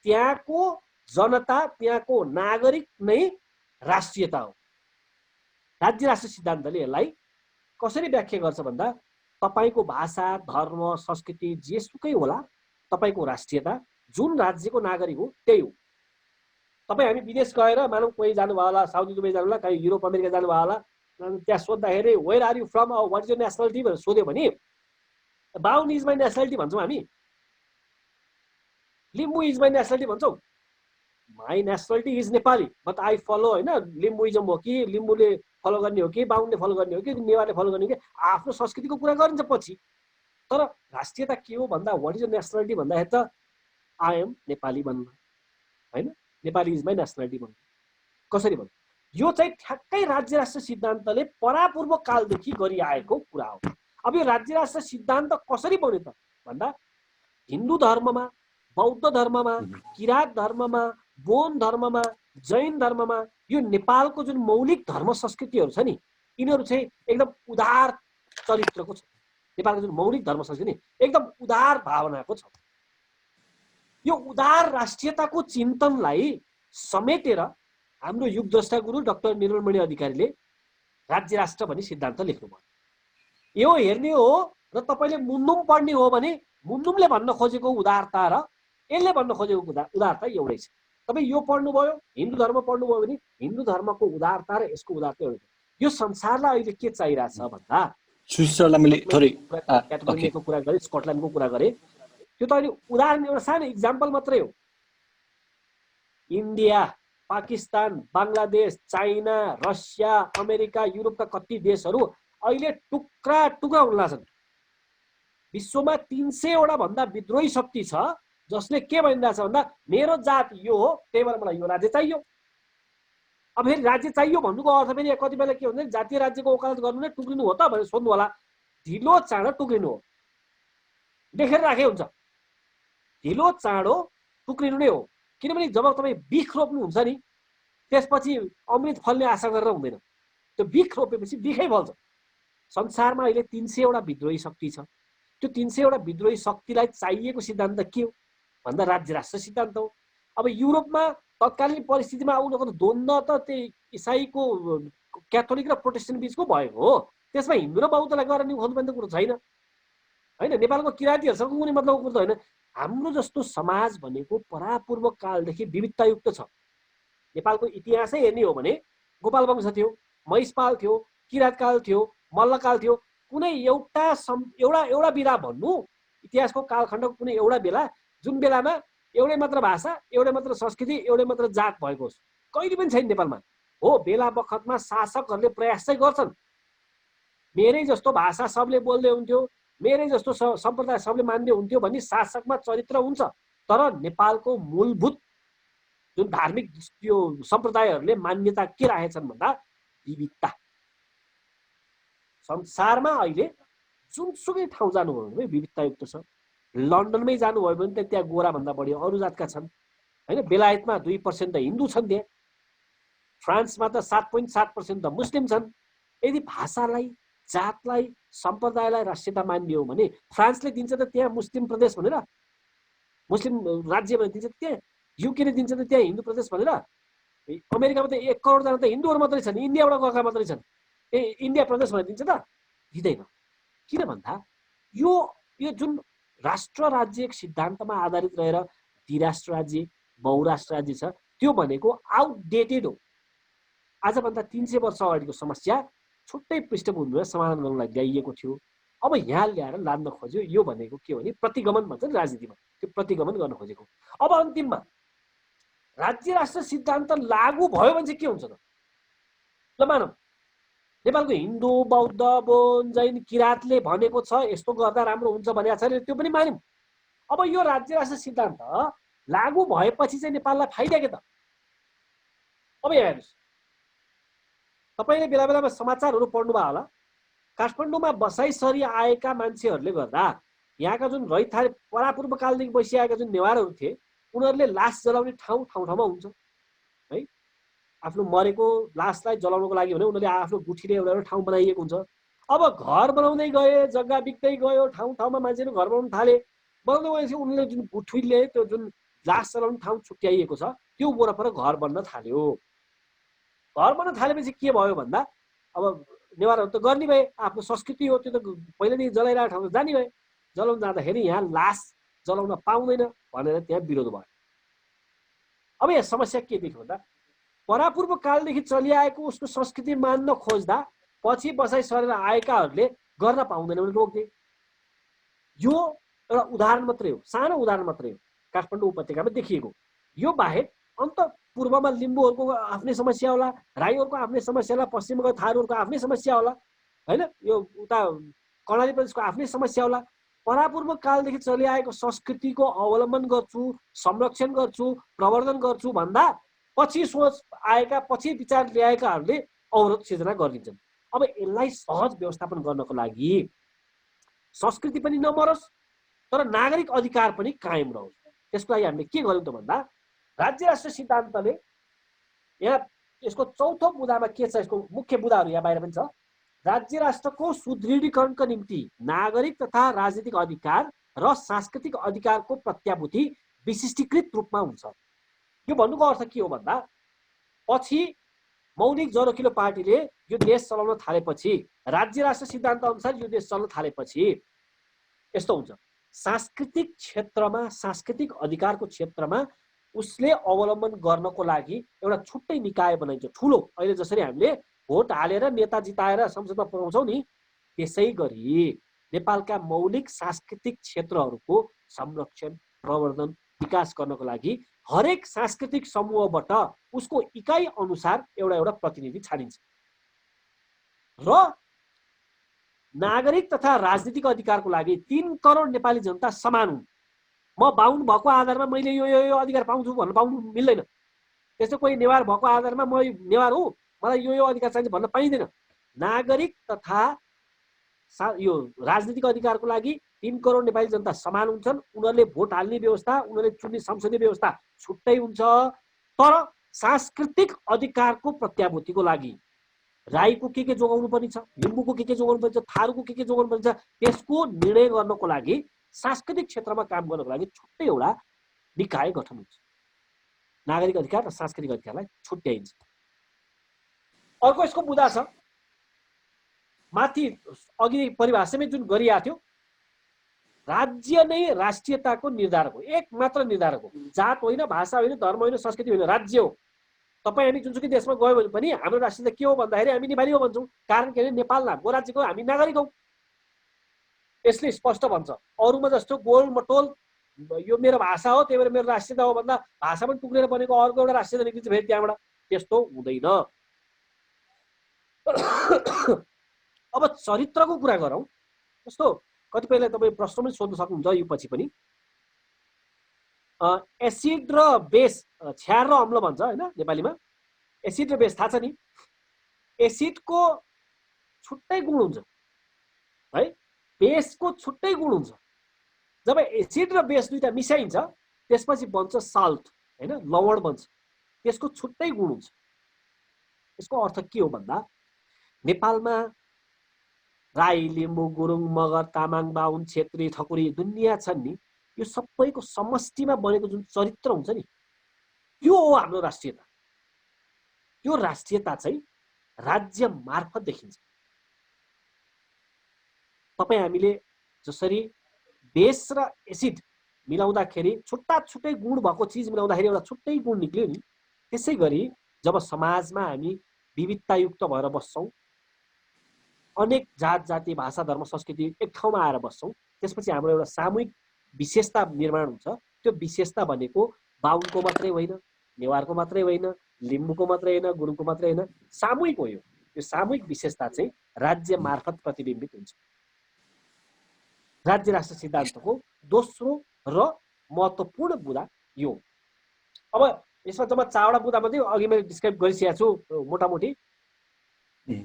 S2: त्यहाँको जनता, त्यहाँको नागरिक नै राष्ट्रियता हो। राज्य राष्ट्र सिद्धान्तले यसलाई कसरी व्याख्या गर्छ भन्दा तपाईको भाषा, धर्म, संस्कृति जेसुकै होला, तपाईको राष्ट्रियता जुन राज्यको नागरिक हो त्यही हो। तपाईँ हामी विदेश गएर मानौ कोही जानुभयो होला, साउदी दुबई जानु होला, कहीँ युरोप अमेरिका जानुभयो होला, त्यहाँ सोद्धाखेरि where are you from, what is your nationality भनेर सोध्यो भने बाहुन इज माई नेसनालिटी भन्छौँ हामी, लिम्बू इज माई नेसनालिटी भन्छौँ। My nationality is Nepali but I follow, होइन लिम्बुइजम हो कि लिम्बूले फलो गर्ने हो कि बाहुनले फलो गर्ने हो कि नेवारले फलो गर्ने हो कि आफ्नो संस्कृतिको कुरा गरिन्छ पछि। तर राष्ट्रियता के हो भन्दा वाट इज नेसनालिटी भन्दाखेरि त आई एम नेपाली भन्न, होइन नेपाली इज माई नेसनालिटी भन्न। कसरी भन्नु? यो चाहिँ ठ्याक्कै राज्य राष्ट्र सिद्धान्तले परापूर्व कालदेखि गरिआएको कुरा हो। अब यो राज्य राष्ट्र सिद्धान्त कसरी बन्यो त भन्दा हिन्दू धर्ममा, बौद्ध धर्ममा, किरात धर्ममा, बोन धर्ममा, जैन धर्ममा यो नेपालको जुन मौलिक धर्म संस्कृतिहरू छ नि, यिनीहरू चाहिँ एकदम उदार चरित्रको छ। नेपालको जुन मौलिक धर्म संस्कृति एकदम उदार भावनाको छ। यो उदार राष्ट्रियताको चिन्तनलाई समेटेर हाम्रो युगद्रष्टा गुरु डाक्टर निर्मलमणि अधिकारीले राज्य राष्ट्र भन्ने सिद्धान्त लेख्नुभयो। यो हेर्ने हो र तपाईँले मुन्नुम पढ्ने हो भने मुन्नुमले भन्न खोजेको उदारता र यसले भन्न खोजेको उदारता एउटै छ। तपाईँ यो पढ्नुभयो, हिन्दू धर्म पढ्नुभयो भने हिन्दू धर्मको उदारता र यसको उदारता एउटै। यो संसारलाई अहिले के चाहिरहेछ भन्दा
S1: सुशीललाई मैले थोरै
S2: क्याटेगोरीको कुरा गरेँ, स्कटल्यान्डको कुरा गरेँ, त्यो त अहिले उदाहरण एउटा सानो इक्जाम्पल मात्रै हो। India, Pakistan, Bangladesh, China, Russia, America, युरोपका कति देशहरू अहिले टुक्रा टुक्रा हुन लाग्छन्। विश्वमा 300 वटा भन्दा विद्रोही शक्ति छ जसले के भनिरहेछ भन्दा मेरो जात यो हो, त्यही भएर मलाई यो राज्य चाहियो। अब फेरि राज्य चाहियो भन्नुको अर्थ फेरि कति बेला के हुन्छ, जातीय राज्यको वकालत गर्नु नै टुक्रिनु हो त भनेर सोध्नु होला। ढिलो चाँडो टुक्रिनु हो, देखेर राखे हुन्छ। ढिलो चाँडो टुक्रिनु नै हो। किनभने जब तपाईँ बिख रोप्नुहुन्छ नि त्यसपछि अमृत फल्ने आशा गरेर हुँदैन। त्यो बिख रोपेपछि बिखै फल्छ। संसारमा अहिले 300 वटा विद्रोही शक्ति छ। त्यो 300 वटा विद्रोही शक्तिलाई चाहिएको सिद्धान्त के हो भन्दा राज्य राष्ट्र सिद्धान्त हो। अब युरोपमा तत्कालीन परिस्थितिमा आउनको द्वन्द्व त त्यही इसाईको क्याथोलिक र प्रोटेस्टेन्ट बिचको भएको हो। त्यसमा हिन्दू र बौद्धलाई गरेर खोज्नुपर्ने कुरो छैन, होइन नेपालको किराँतीहरूसँग कुनै मतलबको कुरो होइन। हाम्रो जस्तो समाज भनेको परापूर्व कालदेखि विविधतायुक्त छ। नेपालको इतिहासै हेर्ने हो भने गोपाल वंश थियो, महिषपाल थियो, किराँतकाल थियो, मल्लकाल थियो। कुनै एउटा बेला भन्नु इतिहासको कालखण्डको कुनै एउटा बेला जुन बेलामा एउटै मात्र भाषा, एउटै मात्र संस्कृति, एउटै मात्र जात भएको होस्, कहिले पनि छैन नेपालमा। हो बेला बखतमा शासकहरूले प्रयास चाहिँ गर्छन्, मेरै जस्तो भाषा सबले बोल्दै हुन्थ्यो, मेरै जस्तो सम्प्रदाय सबले मान्दै हुन्थ्यो भन्ने शासकमा चरित्र हुन्छ। तर नेपालको मूलभूत जुन धार्मिक यो सम्प्रदायहरूले मान्यता के राखेछन् भन्दा विविधता। संसारमा अहिले जुनसुकै ठाउँ जानुभयो भने विविधतायुक्त छ। लन्डनमै जानुभयो भने त त्यहाँ गोराभन्दा बढी अरू जातका छन्, होइन। बेलायतमा 2% त हिन्दू छन्, त्यहाँ फ्रान्समा त 7.7% त मुस्लिम छन्। यदि भाषालाई, जातलाई, सम्प्रदायलाई राष्ट्रियता मान्ने हो भने फ्रान्सले दिन्छ त त्यहाँ मुस्लिम प्रदेश भनेर, मुस्लिम राज्य भनेर दिन्छ, त्यहाँ युकेले दिन्छ त त्यहाँ हिन्दू प्रदेश भनेर। अमेरिकामा त 1 करोड जना त हिन्दूहरू मात्रै छन्, इन्डियाबाट गएका मात्रै छन्, इन्डिया प्रदेश भनेर दिन्छ त दिँदैन। किन भन्दा यो जुन राष्ट्र राज्य सिद्धान्तमा आधारित रहेर द्विराष्ट्र राज्य, बहुराष्ट्र राज्य छ त्यो भनेको आउटडेटेड हो। आजभन्दा 300 वर्ष अगाडिको समस्या छुट्टै पृष्ठभूमिमा समाधान गर्नलाई ल्याइएको थियो। अब यहाँ ल्याएर लान्न खोज्यो। यो भनेको के हो भने प्रतिगमन भन्छ नि राजनीतिमा, त्यो प्रतिगमन गर्न खोजेको। अब अन्तिममा राज्य राष्ट्र सिद्धान्त लागू भयो भने चाहिँ के हुन्छ त? ल मानौ नेपालको हिन्दू, बौद्ध, बोन, जैन, किराँतले भनेको छ यस्तो गर्दा राम्रो हुन्छ भनेको छ, त्यो पनि मान्यौँ। अब यो राज्य राष्ट्र सिद्धान्त लागू भएपछि चाहिँ नेपाललाई फाइदा के त? अब यहाँ हेर्नुहोस्, तपाईँले बेला बेलामा समाचारहरू पढ्नुभयो होला, काठमाडौँमा बसाइसरी आएका मान्छेहरूले गर्दा यहाँका जुन रैथाने परापूर्व कालदेखि बसिआएका जुन नेवारहरू थिए उनीहरूले लास जलाउने ठाउँ ठाउँमा हुन्छ है। आफ्नो मरेको लासलाई जलाउनको लागि भने उनीहरूले आफ्नो गुठीले एउटा ठाउँ बनाइएको हुन्छ। अब घर बनाउँदै गए, जग्गा बिक्दै गयो, ठाउँमा मान्छेहरू घर बनाउन थाले। बनाउँदै गएपछि उनीहरूले जुन गुठीले त्यो जुन लास जलाउने ठाउँ छुट्याइएको छ त्यो वरपर घर बन्न थाल्यो। घर बन्न थालेपछि के भयो भन्दा अब नेवारहरू त गर्ने भए, आफ्नो संस्कृति हो, त्यो त पहिलेदेखि जलाइरहेको ठाउँमा जाने भए। जलाउन जाँदाखेरि यहाँ लास जलाउन पाउँदैन भनेर त्यहाँ विरोध भयो। अब यहाँ समस्या के देखियो भन्दा परापूर्व कालदेखि चलिआएको उसको संस्कृति मान्न खोज्दा पछि बसाइ सरेर आएकाहरूले गर्न पाउँदैन भने रोक्थे। यो एउटा उदाहरण मात्रै हो, सानो उदाहरण मात्रै हो काठमाडौँ उपत्यकामा देखिएको। यो बाहेक अन्त पूर्वमा लिम्बूहरूको आफ्नै समस्या होला, राईहरूको आफ्नै समस्या होला, पश्चिमका थारूहरूको आफ्नै समस्या होला, होइन, यो उता कर्णाली प्रदेशको आफ्नै समस्या होला। परापूर्व कालदेखि चलिआएको संस्कृतिको अवलम्बन गर्छु, संरक्षण गर्छु, प्रवर्धन गर्छु भन्दा पछि सोच आएका, पछि विचार ल्याएकाहरूले अवरोध सिर्जना गरिदिन्छन्। अब यसलाई सहज व्यवस्थापन गर्नको लागि संस्कृति पनि नमरोस् तर नागरिक अधिकार पनि कायम रहोस्, त्यसको लागि हामीले के गर्यौँ त भन्दा राज्य राष्ट्र सिद्धान्तले यहाँ यसको चौथो बुँदामा के छ, यसको मुख्य बुँदाहरू यहाँ बाहिर पनि छ। राज्य राष्ट्रको सुदृढीकरणको निम्ति नागरिक तथा राजनीतिक अधिकार र सांस्कृतिक अधिकारको प्रत्याभूति विशिष्टीकृत रूपमा हुन्छ। यो भन्नुको अर्थ के हो भन्दा पछि मौलिक जरोकिलो पार्टीले यो देश चलाउन थालेपछि, राज्य राष्ट्र सिद्धान्त अनुसार यो देश चल्न थालेपछि यस्तो हुन्छ, सांस्कृतिक क्षेत्रमा, सांस्कृतिक अधिकारको क्षेत्रमा उसले अवलम्बन गर्नको लागि एउटा छुट्टै निकाय बनाइन्छ, ठुलो। अहिले जसरी हामीले भोट हालेर नेता जिताएर संसदमा पुर्याउँछौँ नि, त्यसै गरी नेपालका मौलिक सांस्कृतिक क्षेत्रहरूको संरक्षण, प्रवर्धन, विकास गर्नको लागि हरेक सांस्कृतिक समूहबाट उसको इकाइ अनुसार एउटा एउटा प्रतिनिधि छानिन्छ र नागरिक तथा राजनीतिक अधिकारको लागि 3 करोड नेपाली जनता समान हुन्। म बाहुन भएको आधारमा मैले यो अधिकार पाउँछु भन्न पाउनु मिल्दैन। त्यस्तै कोही नेवार भएको आधारमा म नेवार हुँ, मलाई यो अधिकार चाहिन्छ भन्न पाइँदैन। नागरिक तथा यो राजनीतिक अधिकारको लागि 3 करोड नेपाली जनता समान हुन्छन्। उनीहरूले भोट हाल्ने व्यवस्था, उनीहरूले चुन्ने संसदीय व्यवस्था छुट्टै हुन्छ। तर सांस्कृतिक अधिकारको प्रत्याभूतिको लागि राईको के जोगाउनु पर्ने छ, लिम्बूको के जोगाउनु पर्ने छ, थारूको के जोगाउनु पर्ने छ, त्यसको निर्णय गर्नको लागि सांस्कृतिक क्षेत्रमा काम गर्नको लागि छुट्टै एउटा निकाय गठन हुन्छ। नागरिक अधिकार र सांस्कृतिक अधिकारलाई छुट्याइन्छ। अर्को यसको बुँदा छ, माथि अघि परिभाषामै जुन गरिएको थियो, राज्य नै राष्ट्रियताको निर्धारक हो, एक मात्र निर्धारक हो। जात होइन, भाषा होइन, धर्म होइन, संस्कृति होइन, राज्य हो। तपाईँ हामी जुनसुकै देशमा गयो भने पनि हाम्रो राष्ट्रियता के हो भन्दाखेरि हामी नेपाली हो भन्छौँ। कारण के भने नेपाल नामको राज्यको हामी नागरिक हौँ, यसले स्पष्ट भन्छ। अरूमा जस्तो गोल मटोल यो मेरो भाषा हो त्यही भएर मेरो राष्ट्रियता हो भन्दा भाषा पनि टुक्रेर बनेको अर्को एउटा राष्ट्रियता निक्लिन्छ फेरि त्यहाँबाट, त्यस्तो हुँदैन। अब चरित्रको कुरा गरौँ, जस्तो कतिपयलाई तपाईँ प्रश्न पनि सोध्न सक्नुहुन्छ यो पछि पनि। एसिड र बेस, क्षार र अम्ल भन्छ होइन नेपालीमा, एसिड र बेस थाहा छ नि। एसिडको छुट्टै गुण हुन्छ है, बेसको छुट्टै गुण हुन्छ। जब एसिड र बेस दुईटा मिसाइन्छ त्यसपछि बन्छ साल्ट होइन, लवण बन्छ, त्यसको छुट्टै गुण हुन्छ। यसको अर्थ के हो भन्दा नेपालमा राई, लिम्बू, गुरुङ, मगर, तामाङ, बाहुन, छेत्री, ठकुरी दुनियाँ छन् नि, यो सबैको समष्टिमा बनेको जुन चरित्र हुन्छ नि, त्यो हो हाम्रो राष्ट्रियता। त्यो राष्ट्रियता चाहिँ राज्य मार्फत देखिन्छ। तपाईँ हामीले जसरी बेस र एसिड मिलाउँदाखेरि छुट्टा छुट्टै गुण भएको चिज मिलाउँदाखेरि एउटा छुट्टै गुण निक्ल्यो नि, त्यसै गरी जब समाजमा हामी विविधतायुक्त भएर बस्छौँ, अनेक जात जाति भाषा धर्म संस्कृति एक ठाउँमा आएर बस्छौँ, त्यसपछि हाम्रो एउटा सामूहिक विशेषता निर्माण हुन्छ। त्यो विशेषता भनेको बाहुनको मात्रै होइन, नेवारको मात्रै होइन, लिम्बूको मात्रै होइन, गुरुङको मात्रै होइन, सामूहिक हो। यो सामूहिक विशेषता चाहिँ राज्य मार्फत प्रतिबिम्बित हुन्छ। राज्य राष्ट्र सिद्धान्तको दोस्रो र महत्त्वपूर्ण बुँदा यो। अब यसमा जम्मा 4वटा बुँदा मध्ये अघि मैले डिस्क्राइब गरिसकेको छु मोटामोटी।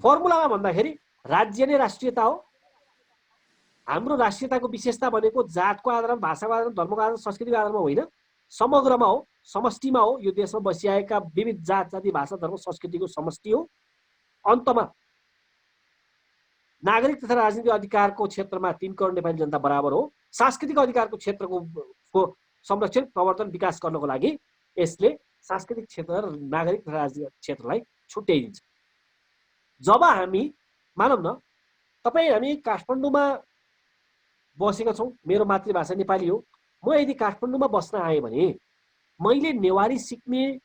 S2: फर्मुलामा भन्दाखेरि राज्य नै राष्ट्रियता हो। हाम्रो राष्ट्रियताको विशेषता भनेको जातको आधारमा, भाषाको आधारमा, धर्मको आधारमा, संस्कृतिको आधारमा होइन, समग्रमा हो, समष्टिमा हो। यो देशमा बसिआएका विविध जात जाति भाषा धर्म संस्कृतिको समष्टि हो। अन्तमा नागरिक तथा राजनीतिक अधिकारको क्षेत्रमा 3 करोड नेपाली जनता बराबर हो। सांस्कृतिक अधिकारको क्षेत्रको संरक्षण प्रवर्धन विकास गर्नको लागि यसले सांस्कृतिक क्षेत्र र नागरिक तथा राजनीतिक क्षेत्रलाई छुट्याइदिन्छ। जब हामी मानौँ न तपाईँ हामी काठमाडौँमा बसेका छौँ, मेरो मातृभाषा नेपाली हो, म यदि काठमाडौँमा बस्न आएँ भने मैले नेवारी सिक्ने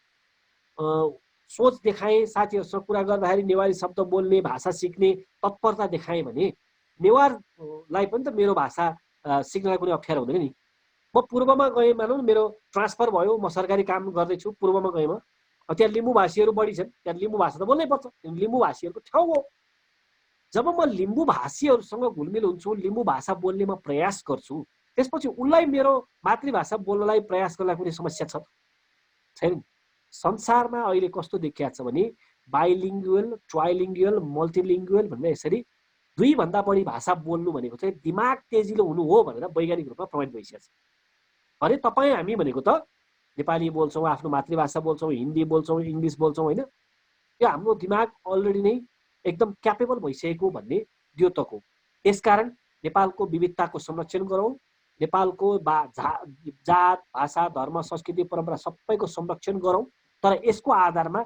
S2: सोच देखाएँ, साथीहरूसँग कुरा गर्दाखेरि नेवारी शब्द बोल्ने, भाषा सिक्ने तत्परता देखाएँ भने नेवारलाई पनि त मेरो भाषा सिक्नलाई कुनै अप्ठ्यारो हुँदैन नि। म पूर्वमा गएँ, मानौँ न मेरो ट्रान्सफर भयो, म सरकारी काम गर्दैछु, पूर्वमा गएँ, त्यहाँ लिम्बू भाषीहरू बढी छन्, त्यहाँ लिम्बू भाषा त बोल्नै पर्छ, लिम्बू भाषीहरूको ठाउँ हो। जब म लिम्बू भाषीहरूसँग घुलमिल हुन्छु, लिम्बू भाषा बोल्ने म प्रयास गर्छु, त्यसपछि उनलाई मेरो मातृभाषा बोल्नलाई प्रयास गर्नलाई कुनै समस्या छ छैन। संसारमा अहिले कस्तो देखिया छ भने बाइलिङ्गुअल, ट्राइलिङ्गुअल, मल्टिलिङ्गुअल भनेर यसरी 2 भन्दा बढी भाषा बोल्नु भनेको चाहिँ दिमाग तेजिलो हुनु हो भनेर वैज्ञानिक रूपमा प्रमाणित भइसकेको छ। भने तपाईँ हामी भनेको त नेपाली बोल्छौँ, आफ्नो मातृभाषा बोल्छौँ, हिन्दी बोल्छौँ, इङ्ग्लिस बोल्छौँ होइन, यो हाम्रो दिमाग अलरेडी नै एकदम क्यापेबल भइसकेको भन्ने द्योतक हो। त्यसकारण नेपालको विविधताको संरक्षण गरौँ, नेपालको जात, भाषा, धर्म, संस्कृति, परम्परा सबैको संरक्षण गरौँ, तर यसको आधारमा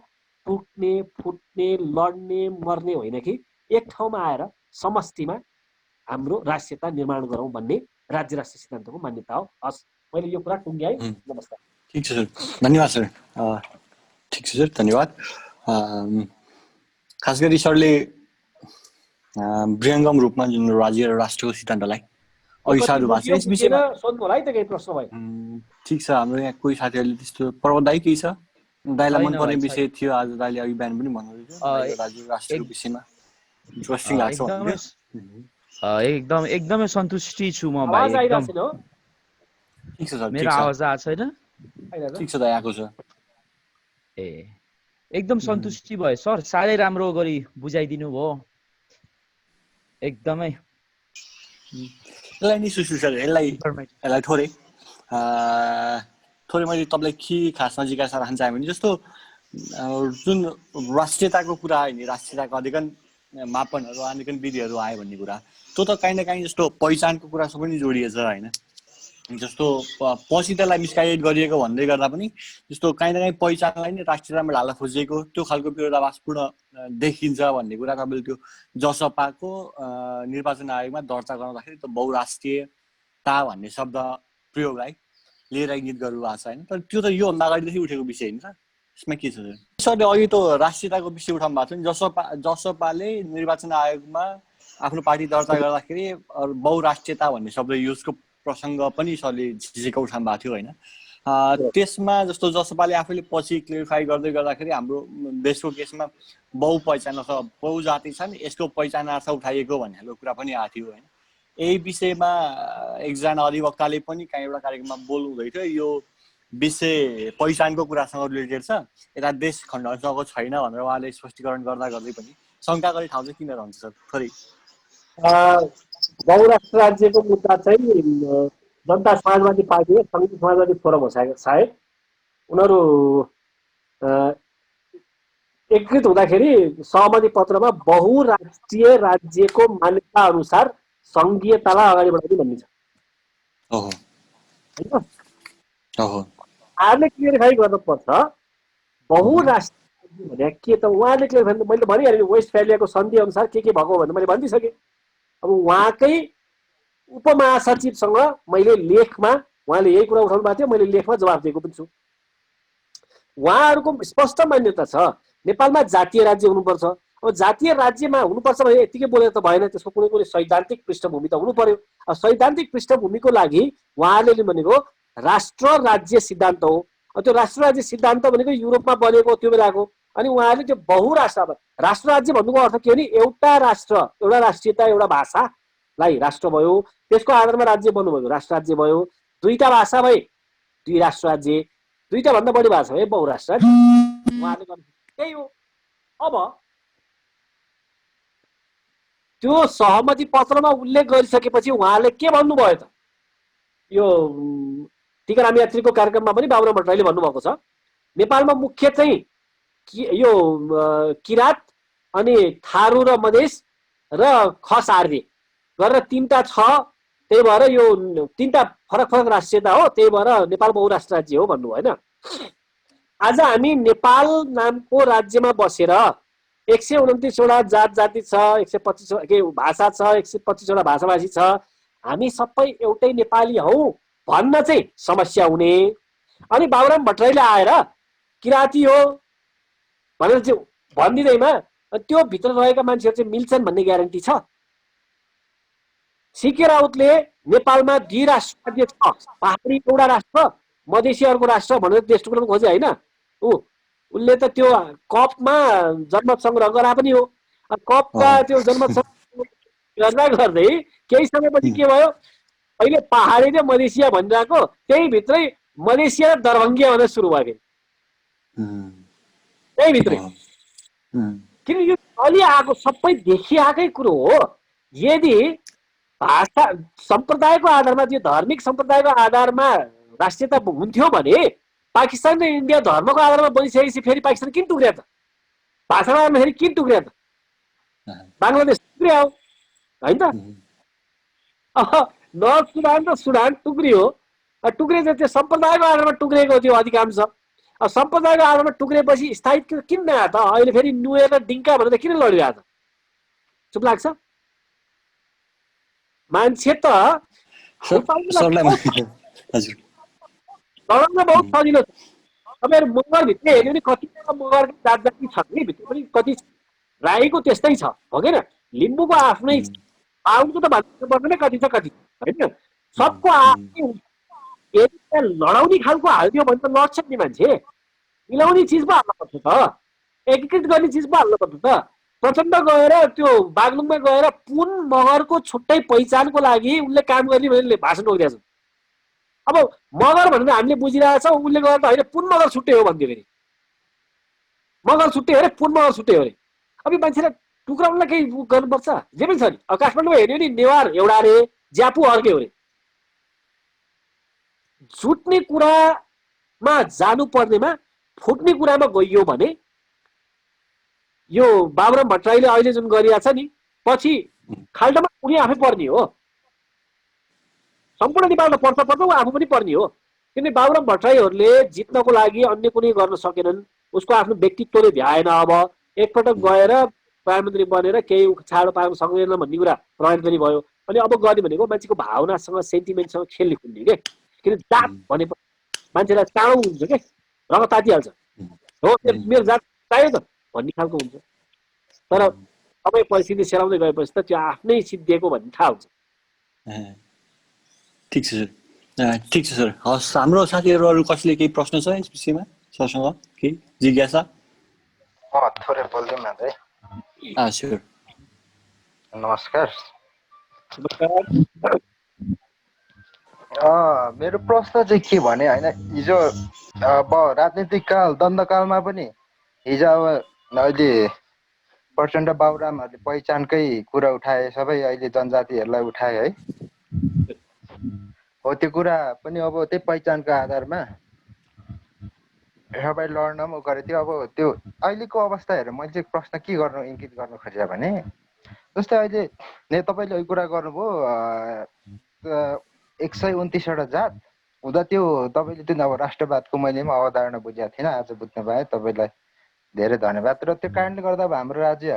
S2: टुट्ने, फुट्ने, लड्ने, मर्ने होइन कि एक ठाउँमा आएर समष्टिमा हाम्रो राष्ट्रियता निर्माण गरौँ भन्ने राज्य राष्ट्र सिद्धान्तको मान्यता हो। हस्, मैले यो कुरा टुङ्ग्याएँ। नमस्कार।
S1: ठिक छ सर, धन्यवाद सर। ठिक छ सर, धन्यवाद। खास गरी सरले वृहङ्गम रूपमा जुन राज्य र राष्ट्रको सिद्धान्तलाई अघि सार्नु भएको छ, यस विषयमा
S2: सोध्नु होला है त केही प्रश्न भयो।
S1: ठिक छ, हाम्रो यहाँ कोही साथीहरूले त्यस्तो पर्वदाई केही छ, दाइलाई मनपर्ने विषय थियो, आज दाइले अघि बिहान पनि भन्नुहुँदैछ राज्य राष्ट्रको विषयमा इन्ट्रेस्टिङ लाग्छ।
S4: एकदमै सन्तुष्टि छु म भाइ, एकदम।
S1: ठिक छ सर,
S4: मेरो आवाज आएको छैन?
S1: ठिक छ दाइ, आएको छ।
S4: एकदम सन्तुष्टि भयो सर, साह्रै राम्रो गरी बुझाइदिनु भयो, एकदमै।
S1: यसलाई नि सुश्री सर, यसलाई थोरै मैले तपाईँलाई के खासमा जिज्ञासा राख्न चाहेँ भने जस्तो जुन राष्ट्रियताको कुरा आयो नि, राष्ट्रियताको अधिकन मापनहरू, अधिकन विधिहरू आयो भन्ने कुरा, त्यो त काहीँ न काहीँ जस्तो पहिचानको कुरासँग पनि जोडिएछ होइन। जस्तो पछि त्यसलाई मिसगाइड गरिएको भन्दै गर्दा पनि जस्तो काहीँ न काहीँ पहिचानलाई नै राष्ट्रियतामा ढाल्न खोजेको त्यो खालको विरोधाभासपूर्ण देखिन्छ भन्ने कुरा तपाईँले त्यो जसपाको निर्वाचन आयोगमा दर्ता गर्दाखेरि त्यो बहुराष्ट्रियता भन्ने शब्द प्रयोगलाई लिएर इङ्गित गर्नुभएको छ होइन। तर त्यो त योभन्दा अगाडिदेखि उठेको विषय होइन। यसमा के छ सरले अघि त राष्ट्रियताको विषय उठाउनु भएको थियो नि, जसपाले निर्वाचन आयोगमा आफ्नो पार्टी दर्ता गर्दाखेरि बहुराष्ट्रियता भन्ने शब्द युजको प्रसङ्ग पनि सरले झिझेको उठाउनु भएको थियो होइन। त्यसमा जस्तो जसपाले आफैले पछि क्लियरिफाई गर्दै गर्दाखेरि हाम्रो देशको केसमा बहुपहिचान अथवा बहुजाति छन्, यसको पहिचानार्थ उठाइएको भन्ने खालको कुरा पनि आएको थियो होइन। यही विषयमा एकजना अधिवक्ताले पनि कहीँ एउटा कार्यक्रममा बोल्नु हुँदै थियो, यो विषय पहिचानको कुरासँग रिलेटेड छ, यता देश खण्डनको छैन भनेर उहाँले स्पष्टीकरण गर्दा गर्दै पनि शङ्का गर्ने ठाउँ चाहिँ किन रहन्छ सर? थोरै
S2: बहुराष्ट्र राज्यको मुद्दा चाहिँ जनता समाजवादी पार्टी र संयुक्त समाजवादी फोरम हो सायद उनीहरू एकीकृत हुँदाखेरि सहमति पत्रमा बहुराष्ट्रिय राज्यको मान्यता अनुसार सङ्घीयतालाई अगाडि बढाउने भन्ने छ। उहाँले क्लियरिफाई गर्नुपर्छ बहुराष्ट्रिय भने के त। उहाँले क्लियरिफाई, मैले भनिहालेँ वेस्टफेलियाको सन्धि अनुसार के भएको भनेर मैले भनिदिइसकेँ। अब उहाँकै उपमहासचिवसँग मैले लेखमा, उहाँले यही कुरा उठाउनु भएको थियो, मैले लेखमा जवाफ दिएको पनि छु। उहाँहरूको स्पष्ट मान्यता छ नेपालमा जातीय राज्य हुनुपर्छ। अब जातीय राज्यमा हुनुपर्छ भने यतिकै बोलेर त भएन, त्यसको कुनै कुनै सैद्धान्तिक पृष्ठभूमि त हुनु पर्यो। सैद्धान्तिक पृष्ठभूमिको लागि उहाँले भनेको राष्ट्र राज्य सिद्धान्त हो। त्यो राष्ट्र राज्य सिद्धान्त भनेको युरोपमा बनेको त्यो बेलाको। अनि उहाँले त्यो बहुराष्ट्र, राष्ट्र राज्य भन्नुको अर्थ के हो नि, एउटा राष्ट्र, एउटा राष्ट्रियता, एउटा भाषालाई राष्ट्र भयो, त्यसको आधारमा राज्य बन्नुभयो, राष्ट्र राज्य भयो। दुईटा भाषा भए 2 राष्ट्र राज्य, दुईटा भन्दा बढी भाषा भए बहुराष्ट्र राज्य। उहाँले गर्नु त्यही हो। अब त्यो सहमति पत्रमा उल्लेख गरिसकेपछि उहाँले के भन्नुभयो त, यो टिकाराम यात्रीको कार्यक्रममा पनि बाबुराम भट्टराईले भन्नुभएको छ, नेपालमा मुख्य चाहिँ यो किरात अनि थारू र मधेस र खस आर्य गरेर 3टा छ, त्यही भएर यो 3टा फरक फरक राष्ट्रियता हो, त्यही भएर नेपाल बहुराष्ट्र राज्य हो भन्नु होइन। आज हामी नेपाल नामको राज्यमा बसेर 129वटा जात जाति छ, 125 के भाषा छ, 125वटा भाषाभाषी छ, हामी सबै एउटै नेपाली हौ भन्न चाहिँ समस्या हुने। अनि बाबुराम भट्टराईले आएर किराँती हो भनेर चाहिँ भनिदिँदैमा त्यो भित्र रहेका मान्छेहरू चाहिँ मिल्छन् भन्ने ग्यारेन्टी छ? सिके राउतले नेपालमा द्विराष्ट्र राज्य छ, पहाडी एउटा राष्ट्र, मधेसी अर्को राष्ट्र भनेर देश टुक्राउन खोजे होइन। उसले त त्यो कपमा जनमत सङ्ग्रह गरा पनि हो। कपका त्यो जनमत सङ्ग्रह गर्दै केही समयपछि के भयो, अहिले पहाडी र मधेसिया भनिरहेको त्यही भित्रै मधेसिया र दरभङ्गिया भनेर सुरु भयो फेरि त्यही भित्रै। किनकि यो अलि आएको सबै देखिआएकै कुरो हो। यदि भाषा सम्प्रदायको आधारमा, त्यो धार्मिक सम्प्रदायको आधारमा राष्ट्रियता हुन्थ्यो भने पाकिस्तान र इन्डिया धर्मको आधारमा बनिसकेपछि फेरि पाकिस्तान किन टुक्रिया त? भाषाको आधारमा फेरि किन टुक्रिया त? बङ्गलादेश टुक्रिया हो होइन त? नर्थ सुडान र सुडान टुक्रियो, टुक्रियो त्यो सम्प्रदायको आधारमा टुक्रिएको थियो अधिकांश। सम्प्रदायको आधारमा टुक्रिएपछि स्थायित्व किन नआयो त? अहिले फेरि नुएर डिङ्का भनेर किन लडिरहेको त? चुप लाग्छ? मान्छे त लडाउन बहुत सजिलो छ। तपाईँहरू मगरभित्र हेऱ्यो भने कतिवटा मगरको जात जाति छ नि, भित्र पनि कति राईको त्यस्तै छ हो किन? लिम्बूको आफ्नै छ, बाहुनको त भन्नु पर्दैन कति छ कति होइन, सबको आफ्नै। यदि त्यहाँ लडाउने खालको हालिदियो भने त लड्छ नि मान्छे। मिलाउने चिज पो हाल्नु पर्छ त, एकीकृत गर्ने चिज पो हाल्नु पर्छ त। प्रचण्ड गएर त्यो बागलुङमा गएर पुन मगरको छुट्टै पहिचानको लागि उसले काम गर्ने भनेर भाषण बोकिदिएको छ। अब मगर भनेर हामीले बुझिरहेछौँ, उसले गएर त होइन पुन मगर छुट्टै हो भनिदियो फेरि। मगर छुट्टै हो अरे, पुन मगर छुट्टै हो अरे। अब यो मान्छेलाई टुक्राउनलाई केही गर्नुपर्छ? जे पनि छ नि। अब काठमाडौँमा हेऱ्यो नि नेवार एउटा अरे, ज्यापु अर्कै हो अरे। छुट्ने कुरामा जानु पर्नेमा फुट्ने कुरामा गइयो भने यो बाबुराम भट्टराईले अहिले जुन गरिरहेको छ नि, पछि खाल्डोमा उनी आफै पर्ने हो। सम्पूर्ण नेपालमा पर्छ पर्छ ऊ आफू पनि पर्ने हो। किनभने बाबुराम भट्टराईहरूले जित्नको लागि अन्य कुनै गर्न सकेनन्। उसको आफ्नो व्यक्तित्वले भ्याएन। अब एकपटक गएर प्रधानमन्त्री बनेर केही छाडो पार्न सक्दैन भन्ने कुरा प्रमाण पनि भयो। अनि अब गर्ने भनेको मान्छेको भावनासँग, सेन्टिमेन्टसँग खेल्ने खुल्ने के। किन जात भनेपछि मान्छेलाई चाँडो हुन्छ के, रगत तातिहाल्छ। हो मेरो जात चाहियो त भन्ने खालको हुन्छ। तर समय परिस्थिति सेलाउँदै गएपछि त त्यो आफ्नै सिद्धिएको भन्ने थाहा हुन्छ।
S1: ठिक छ सर, ठिक छ सर। हस्, हाम्रो साथीहरू अरू कसैले केही प्रश्न छ यस विषयमा सरसँग केही जिज्ञासा?
S5: थोरै बोल्दै मात्रै।
S1: स्योर।
S5: नमस्कार। मेरो प्रश्न चाहिँ के भने होइन, हिजो अब राजनीतिक काल द्वन्द्वकालमा पनि हिजो अब अहिले प्रचण्ड बाबुरामहरूले पहिचानकै कुरा उठाए, सबै अहिले जनजातिहरूलाई उठाए है। हो त्यो कुरा पनि अब त्यही पहिचानको आधारमा सबै लड्न पनि गरे थियो। अब त्यो अहिलेको अवस्था हेरेर मैले चाहिँ प्रश्न के गर्नु इङ्गित गर्नु खोजेँ भने, जस्तै अहिले तपाईँले कुरा गर्नुभयो 129वटा जात हुँदा त्यो तपाईँले त्यो अब राष्ट्रवादको मैले पनि अवधारणा बुझेको थिइनँ, आज बुझ्नु पाएँ, तपाईँलाई धेरै धन्यवाद। र त्यो कारणले गर्दा अब हाम्रो राज्य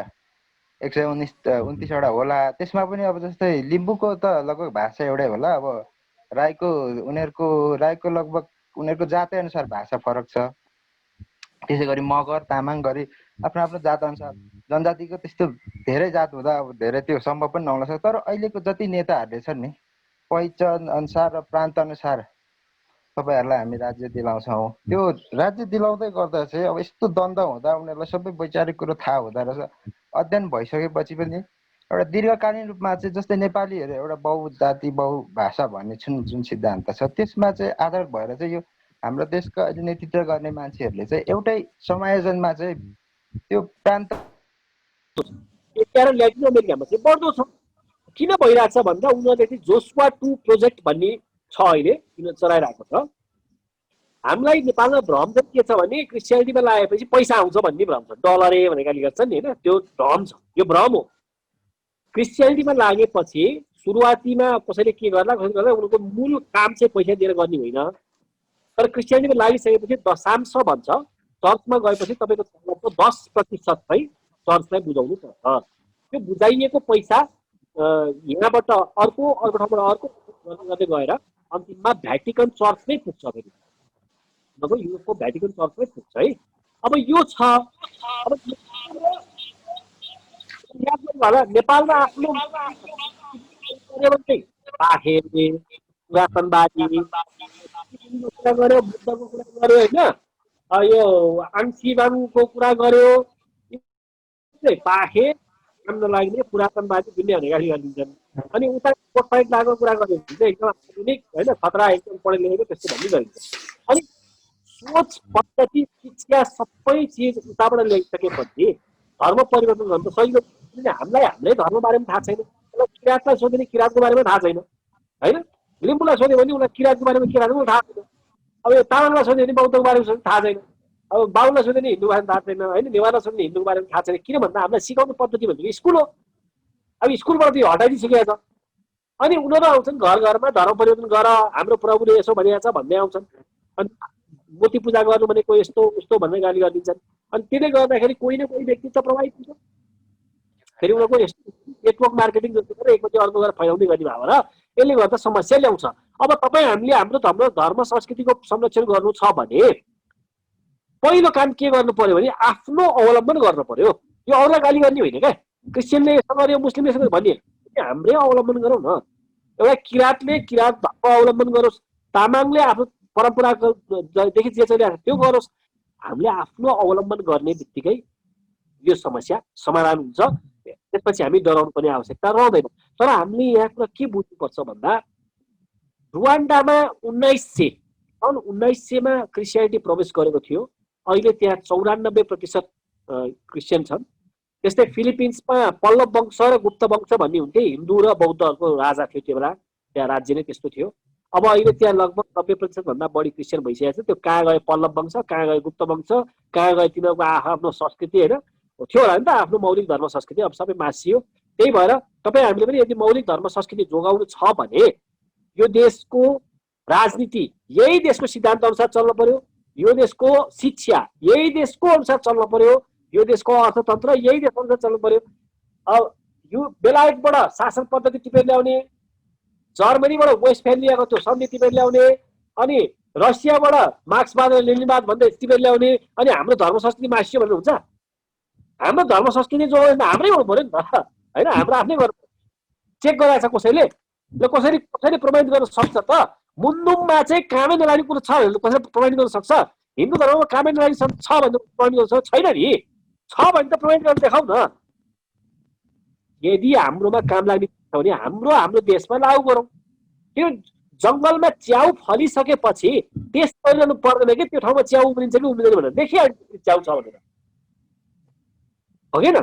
S5: 129वटा होला। त्यसमा पनि अब जस्तै लिम्बूको त लगभग भाषा एउटै होला। अब राईको लगभग उनीहरूको जातै अनुसार भाषा फरक छ। त्यसै गरी मगर तामाङ गरी आफ्नो आफ्नो जात अनुसार जनजातिको त्यस्तो धेरै जात हुँदा अब धेरै त्यो सम्भव पनि नहुन सक्छ। तर अहिलेको जति नेताहरूले छन् नि, पहिचान अनुसार र प्रान्त अनुसार तपाईँहरूलाई हामी राज्य दिलाउँछौँ। त्यो राज्य दिलाउँदै गर्दा चाहिँ अब यस्तो द्वन्द्व हुँदा उनीहरूलाई सबै वैचारिक कुरो थाहा हुँदो रहेछ। अध्ययन भइसकेपछि पनि एउटा दीर्घकालीन रूपमा चाहिँ जस्तै नेपालीहरू एउटा बहुजाति बहुभाषा भन्ने जुन सिद्धान्त छ, त्यसमा चाहिँ आधार भएर चाहिँ यो हाम्रो देशका अहिले नेतृत्व गर्ने मान्छेहरूले चाहिँ एउटै समायोजनमा चाहिँ त्यो प्रान्त
S2: ल्याटिन अमेरिकामा चाहिँ बढ्दो छ। किन भइरहेछ भन्दा उनीहरूले चाहिँ जोसुवा 2 प्रोजेक्ट भन्ने छ अहिले, किन चलाइरहेको छ। हामीलाई नेपालमा भ्रम चाहिँ के छ भने क्रिस्चियनिटीमा लागेपछि पैसा आउँछ भन्ने भ्रम छ। डलरे भनेर गाली गर्छ नि होइन, त्यो भ्रम छ, यो भ्रम हो। क्रिस्चियनिटीमा लागेपछि सुरुवातीमा कसैले के गर्ला उनको मूल काम चाहिँ पैसा दिएर गर्ने होइन। तर क्रिस्चियनिटीमा लागिसकेपछि दशांश भन्छ, चर्चमा गएपछि तपाईँको 10% चाहिँ चर्चलाई बुझाउनु पर्छ। त्यो बुझाइएको पैसा यहाँबाट अर्को ठाउँबाट अर्को गर्दै गएर अन्तिममा भ्याटिकन चर्च नै पुग्छ। फेरि मतलब युरोपको भ्याटिकन चर्च नै पुग्छ है। अब यो छ। अब नेपालमा आफ्नो पाखेले पुरातनवादी कुरा गर्यो, बुद्धको कुरा गर्यो होइन, यो आङसिबाङको कुरा गर्यो, पाखे काम नलाग्ने पुरातनवादी दुनिया भने गाली गरिदिन्छन्। अनि उता साइड लागेको कुरा गर्यो भने चाहिँ एकदम आधुनिक होइन, खतरा एकदम पढे लेखेको त्यस्तो भन्ने गरिन्छ। अनि सोच पद्धति शिक्षा सबै चिज उताबाट ल्याइसकेपछि धर्म परिवर्तन गर्नु त सजिलो। हामीलाई हाम्रै धर्म बारेमा थाहा छैन, किराँतलाई सोध्यो भने किराँतको बारेमा थाहा छैन होइन, लिम्बूलाई सोध्यो भने उसलाई किराँतको बारेमा किराँतको थाहा छैन, अब यो तामाङलाई सोध्यो भने बौद्धको बारेमा थाहा छैन, अब बाहुनलाई सोध्यो भने हिन्दूको बारेमा थाहा छैन होइन, नेवारलाई सोध्यो भने हिन्दूको बारेमा थाहा छैन। किन भन्दा हामीलाई सिकाउने पद्धति भनेको स्कुल हो। अब स्कुलबाट त्यो हटाइदिइसकेको छ। अनि उनीहरू आउँछन् घर घरमा धर्म परिवर्तन गर, हाम्रो प्रभुले यसो भनिएको छ भन्दै आउँछन्। अनि मूर्ति पूजा गर्नु भनेको यस्तो उस्तो भन्दै गाली गरिदिन्छन्। अनि त्यसले गर्दाखेरि कोही न कोही व्यक्ति त प्रभावित हुन्छ। फेरि उनीहरूको यस्तो नेटवर्क मार्केटिङ जस्तो गरेर एकपछि अर्को गरेर फैलाउने गर्ने भयो र यसले गर्दा समस्या ल्याउँछ। अब तपाईँ हामीले हाम्रो धर्म संस्कृतिको संरक्षण गर्नु छ भने पहिलो काम के गर्नु पर्यो भने आफ्नो अवलम्बन गर्नु पर्यो। यो अरूलाई गाली गर्ने होइन क्या, क्रिस्चियनले यसो गर्यो मुस्लिमले यसो भन्ने, हाम्रै अवलम्बन गरौँ न। एउटा किराँतले किराँत धर्म अवलम्बन गरोस्, तामाङले आफ्नो परम्परादेखि जे चलिरहेको त्यो गरोस्। हामीले आफ्नो अवलम्बन गर्ने बित्तिकै यो समस्या समाधान हुन्छ। त्यसपछि हामी डराउनु पर्ने आवश्यकता रहँदैन। तर हामीले यहाँ कुरा के बुझ्नुपर्छ भन्दा रुवान्डामा 1900मा क्रिस्चियनिटी प्रवेश गरेको थियो। अहिले त्यहाँ 94% क्रिस्चियन छन्। त्यस्तै फिलिपिन्समा पल्लव वंश र गुप्त वंश भन्ने हुन्थे, हिन्दू र बौद्धहरूको राजा थियो त्यो बेला, त्यहाँ राज्य नै त्यस्तो थियो। अब अहिले त्यहाँ लगभग 90% भन्दा बढी क्रिस्चियन भइसकेको छ। त्यो कहाँ गए पल्लव वंश, कहाँ गए गुप्त वंश, कहाँ गए तिनीहरूको आफ्नो संस्कृति होइन, थियो होला नि त आफ्नो मौलिक धर्म संस्कृति, अब सबै मासियो। त्यही भएर तपाईँ हामीले पनि यदि मौलिक धर्म संस्कृति जोगाउनु छ भने यो देशको राजनीति यही देशको सिद्धान्त अनुसार चल्नु पर्यो, यो देशको शिक्षा यही देशको अनुसार चल्नु पर्यो, यो देशको अर्थतन्त्र यही देशको अनुसार चल्नु पर्यो। अब यो बेलायतबाट शासन पद्धति टिपेर ल्याउने, जर्मनीबाट वेस्टफेलियाको त्यो सन्धि टिपेर ल्याउने, अनि रसियाबाट मार्क्सवाद र लेनिनवाद भन्दै टिपेर ल्याउने, अनि हाम्रो धर्म संस्कृति मासियो भन्ने हुन्छ? हाम्रो धर्म संस्कृति जो हाम्रै हुनु पर्यो नि त होइन, हाम्रो आफ्नै गर्नु चेक गराएको छ कसैले, कसैले प्रमाणित गर्न सक्छ त? मुन्दुममा चाहिँ कामै नलाग्ने कुरो छ भने कसैले प्रमाणित गर्न सक्छ? हिन्दू धर्ममा कामै नलाग्ने छ भने प्रमाणित गर्न सक्छ? छैन नि। छ भने त प्रमाणित गरेर देखाउ न। यदि हाम्रोमा काम लाग्ने छ भने हाम्रो देशमा लागू गरौँ। त्यो जङ्गलमा च्याउ फलिसकेपछि त्यस गरिरहनु पर्दैन कि त्यो ठाउँमा च्याउ उम्रिन्छ कि उम्रिँदैन भनेर देखिहाल्छ च्याउ छ भनेर, हो कि न?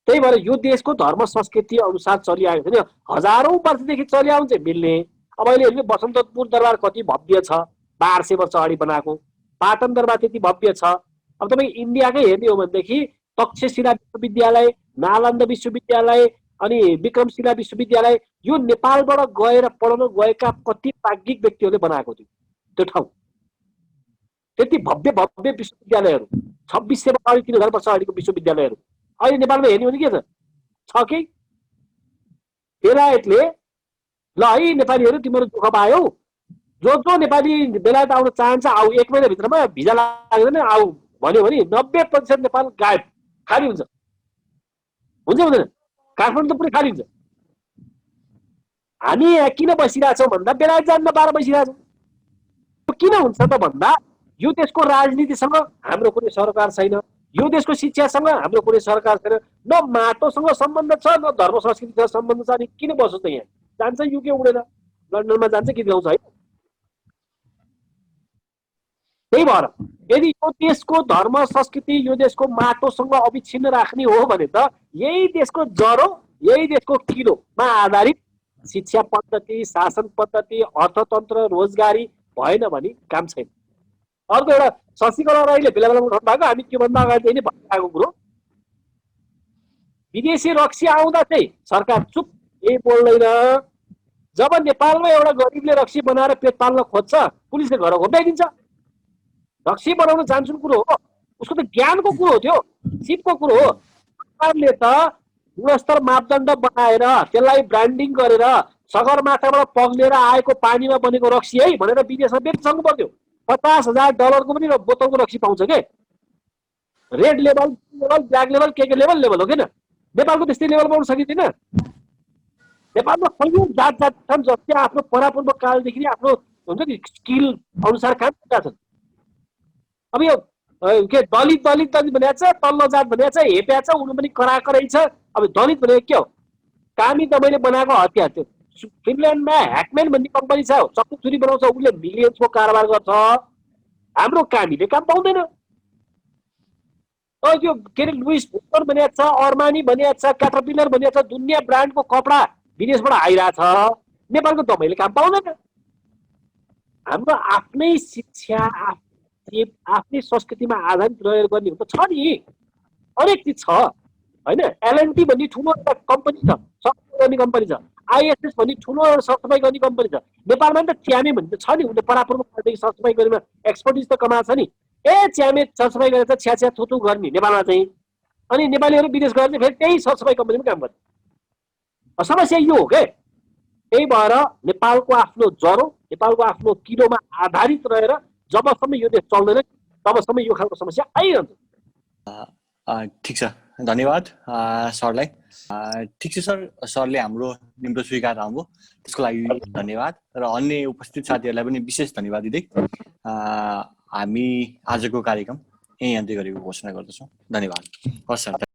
S2: त्यही भएर यो देशको धर्म संस्कृति अनुसार चलिआएको छ नि, हजारौँ वर्षदेखि चलिआउनु चाहिँ मिल्ने। अब अहिले हेर्नु बसन्तपुर दरबार कति भव्य छ, 1200 वर्ष अगाडि बनाएको। पाटन दरबार त्यति भव्य छ। अब तपाईँ इन्डियाकै हेर्ने हो भनेदेखि तक्षशिला विश्वविद्यालय, नालन्दा विश्वविद्यालय, अनि विक्रमशिला विश्वविद्यालय, यो नेपालबाट गएर पढ्न गएका कति प्राज्ञिक व्यक्तिहरूले बनाएको थियो त्यो ठाउँ। त्यति भव्य भव्य विश्वविद्यालयहरू 2600 अगाडि 3000 वर्ष अगाडिको विश्वविद्यालयहरू अहिले नेपालमा हेर्ने हो भने के छ कि? बेलायतले ल है नेपालीहरू तिमीहरू दुःख पायौ, जो नेपाली बेलायत आउन चाहन्छ आऊ, 1 महिनाभित्रमा भिजा लाग्दैन आऊ भन्यो भने 90% नेपाल गायब, खाली हुन्छ। हुन्छ हुँदैन? काठमाडौँ त पुरै खाली हुन्छ। हामी यहाँ किन बसिरहेछौँ भन्दा बेलायत जान नपाएर बसिरहेछौँ। किन हुन्छ त भन्दा यो देशको राजनीतिसँग हाम्रो कुनै सरकार छैन, यो देशको शिक्षासँग हाम्रो कुनै सरकार छैन, न माटोसँग सम्बन्ध छ न धर्म संस्कृतिसँग सम्बन्ध छ। अनि किन बस्छ त? यहाँ जान्छ युके उडेर लन्डनमा जान्छ गीत गाउँछ है। त्यही भएर यदि यो देशको धर्म संस्कृति यो देशको माटोसँग अविच्छिन्न राख्ने हो भने त यही देशको जरो यही देशको किलोमा आधारित शिक्षा पद्धति, शासन पद्धति, अर्थतन्त्र, रोजगारी भएन भने काम छैन। अर्को एउटा शशिकला राईले बेला बेलामा उठाउनु भएको, हामी त्योभन्दा अगाडि नै भनिरहेको कुरो, विदेशी रक्सी आउँदा चाहिँ सरकार चुप, यही बोल्दैन। जब नेपालमा एउटा गरिबले रक्सी बनाएर पेट पाल्न खोज्छ पुलिसले घर घोप्याइदिन्छ। रक्सी बनाउन जान्छुन् कुरो हो, उसको त ज्ञानको कुरो हो, त्यो सिपको कुरो हो। सरकारले त गुणस्तर मापदण्ड बनाएर त्यसलाई ब्रान्डिङ गरेर सगरमाथाबाट पग्लेर आएको पानीमा बनेको रक्सी है भनेर विदेशमा बेचिसक्नु पर्थ्यो। $50,000 को पनि बोतलको रक्सी पाउँछ के, रेड लेभल, ब्ल्याक लेभल, के लेभल हो किन? नेपालको त्यस्तै लेभल पाउन सकिँदैन। नेपालमा कैयौँ जात छन् जसले आफ्नो परापूर्व कालदेखि नै आफ्नो हुन्छ नि स्किल अनुसार काम गरेका छन्। अब यो के दलित भनेको छ, तल्लो जात भनेको छ, हेप्या छ, उनी पनि कराकरै छ। अब दलित भनेको के हो? कामी दबाईले बनाएको हतियार। त्यो फिनल्यान्डमा ह्याकम्यान भन्ने कम्पनी छ, चक्कु छुरी बनाउँछ, उसले मिलियन्सको कारोबार गर्छ। हाम्रो कामीले काम पाउँदैन। यो के अरे लुइस भुक्टर भनेको छ, अर्मानी भनेको छ, क्याटरपिलर भनेको छ, दुनियाँ ब्रान्डको कपडा विदेशबाट आइरहेछ। नेपालको दबाईले काम पाउँदैन। हाम्रो आफ्नै शिक्षा आफ्नै संस्कृतिमा आधारित रहेर गर्ने त छ नि, अनेक चिज छ होइन। एलएनटी भन्ने ठुलो एउटा कम्पनी छ, सरसफाइ गर्ने कम्पनी छ। आइएसएस भन्ने ठुलो सरसफाइ गर्ने कम्पनी छ। नेपालमा नि त च्यामे भन्ने त छ नि, उसले परापूर्व कालदेखि सरसफाइ गरेमा एक्सपर्टिज त कमाएको छ नि। च्यामे सरसफाइ गरेर छ्या थुथु गर्ने नेपालमा चाहिँ, अनि नेपालीहरू विदेश गएर चाहिँ फेरि त्यही सरसफाइ कम्पनीमा काम गर्ने। समस्या यो हो क्या। त्यही भएर नेपालको आफ्नो जरो, नेपालको आफ्नो किलोमा आधारित रहेर जबसम्म यो देश चल्दैन तबसम्म यो खालको समस्या आइरहन्छ।
S1: ठिक छ, धन्यवाद सरलाई। ठिक छ सर, सरले हाम्रो निम्तो स्वीकार राम्रो, त्यसको लागि धन्यवाद। र अन्य उपस्थित साथीहरूलाई पनि विशेष धन्यवाद दिँदै हामी आजको कार्यक्रम यही अन्त्य गरेको घोषणा गर्दछौँ। धन्यवाद। हस् सर।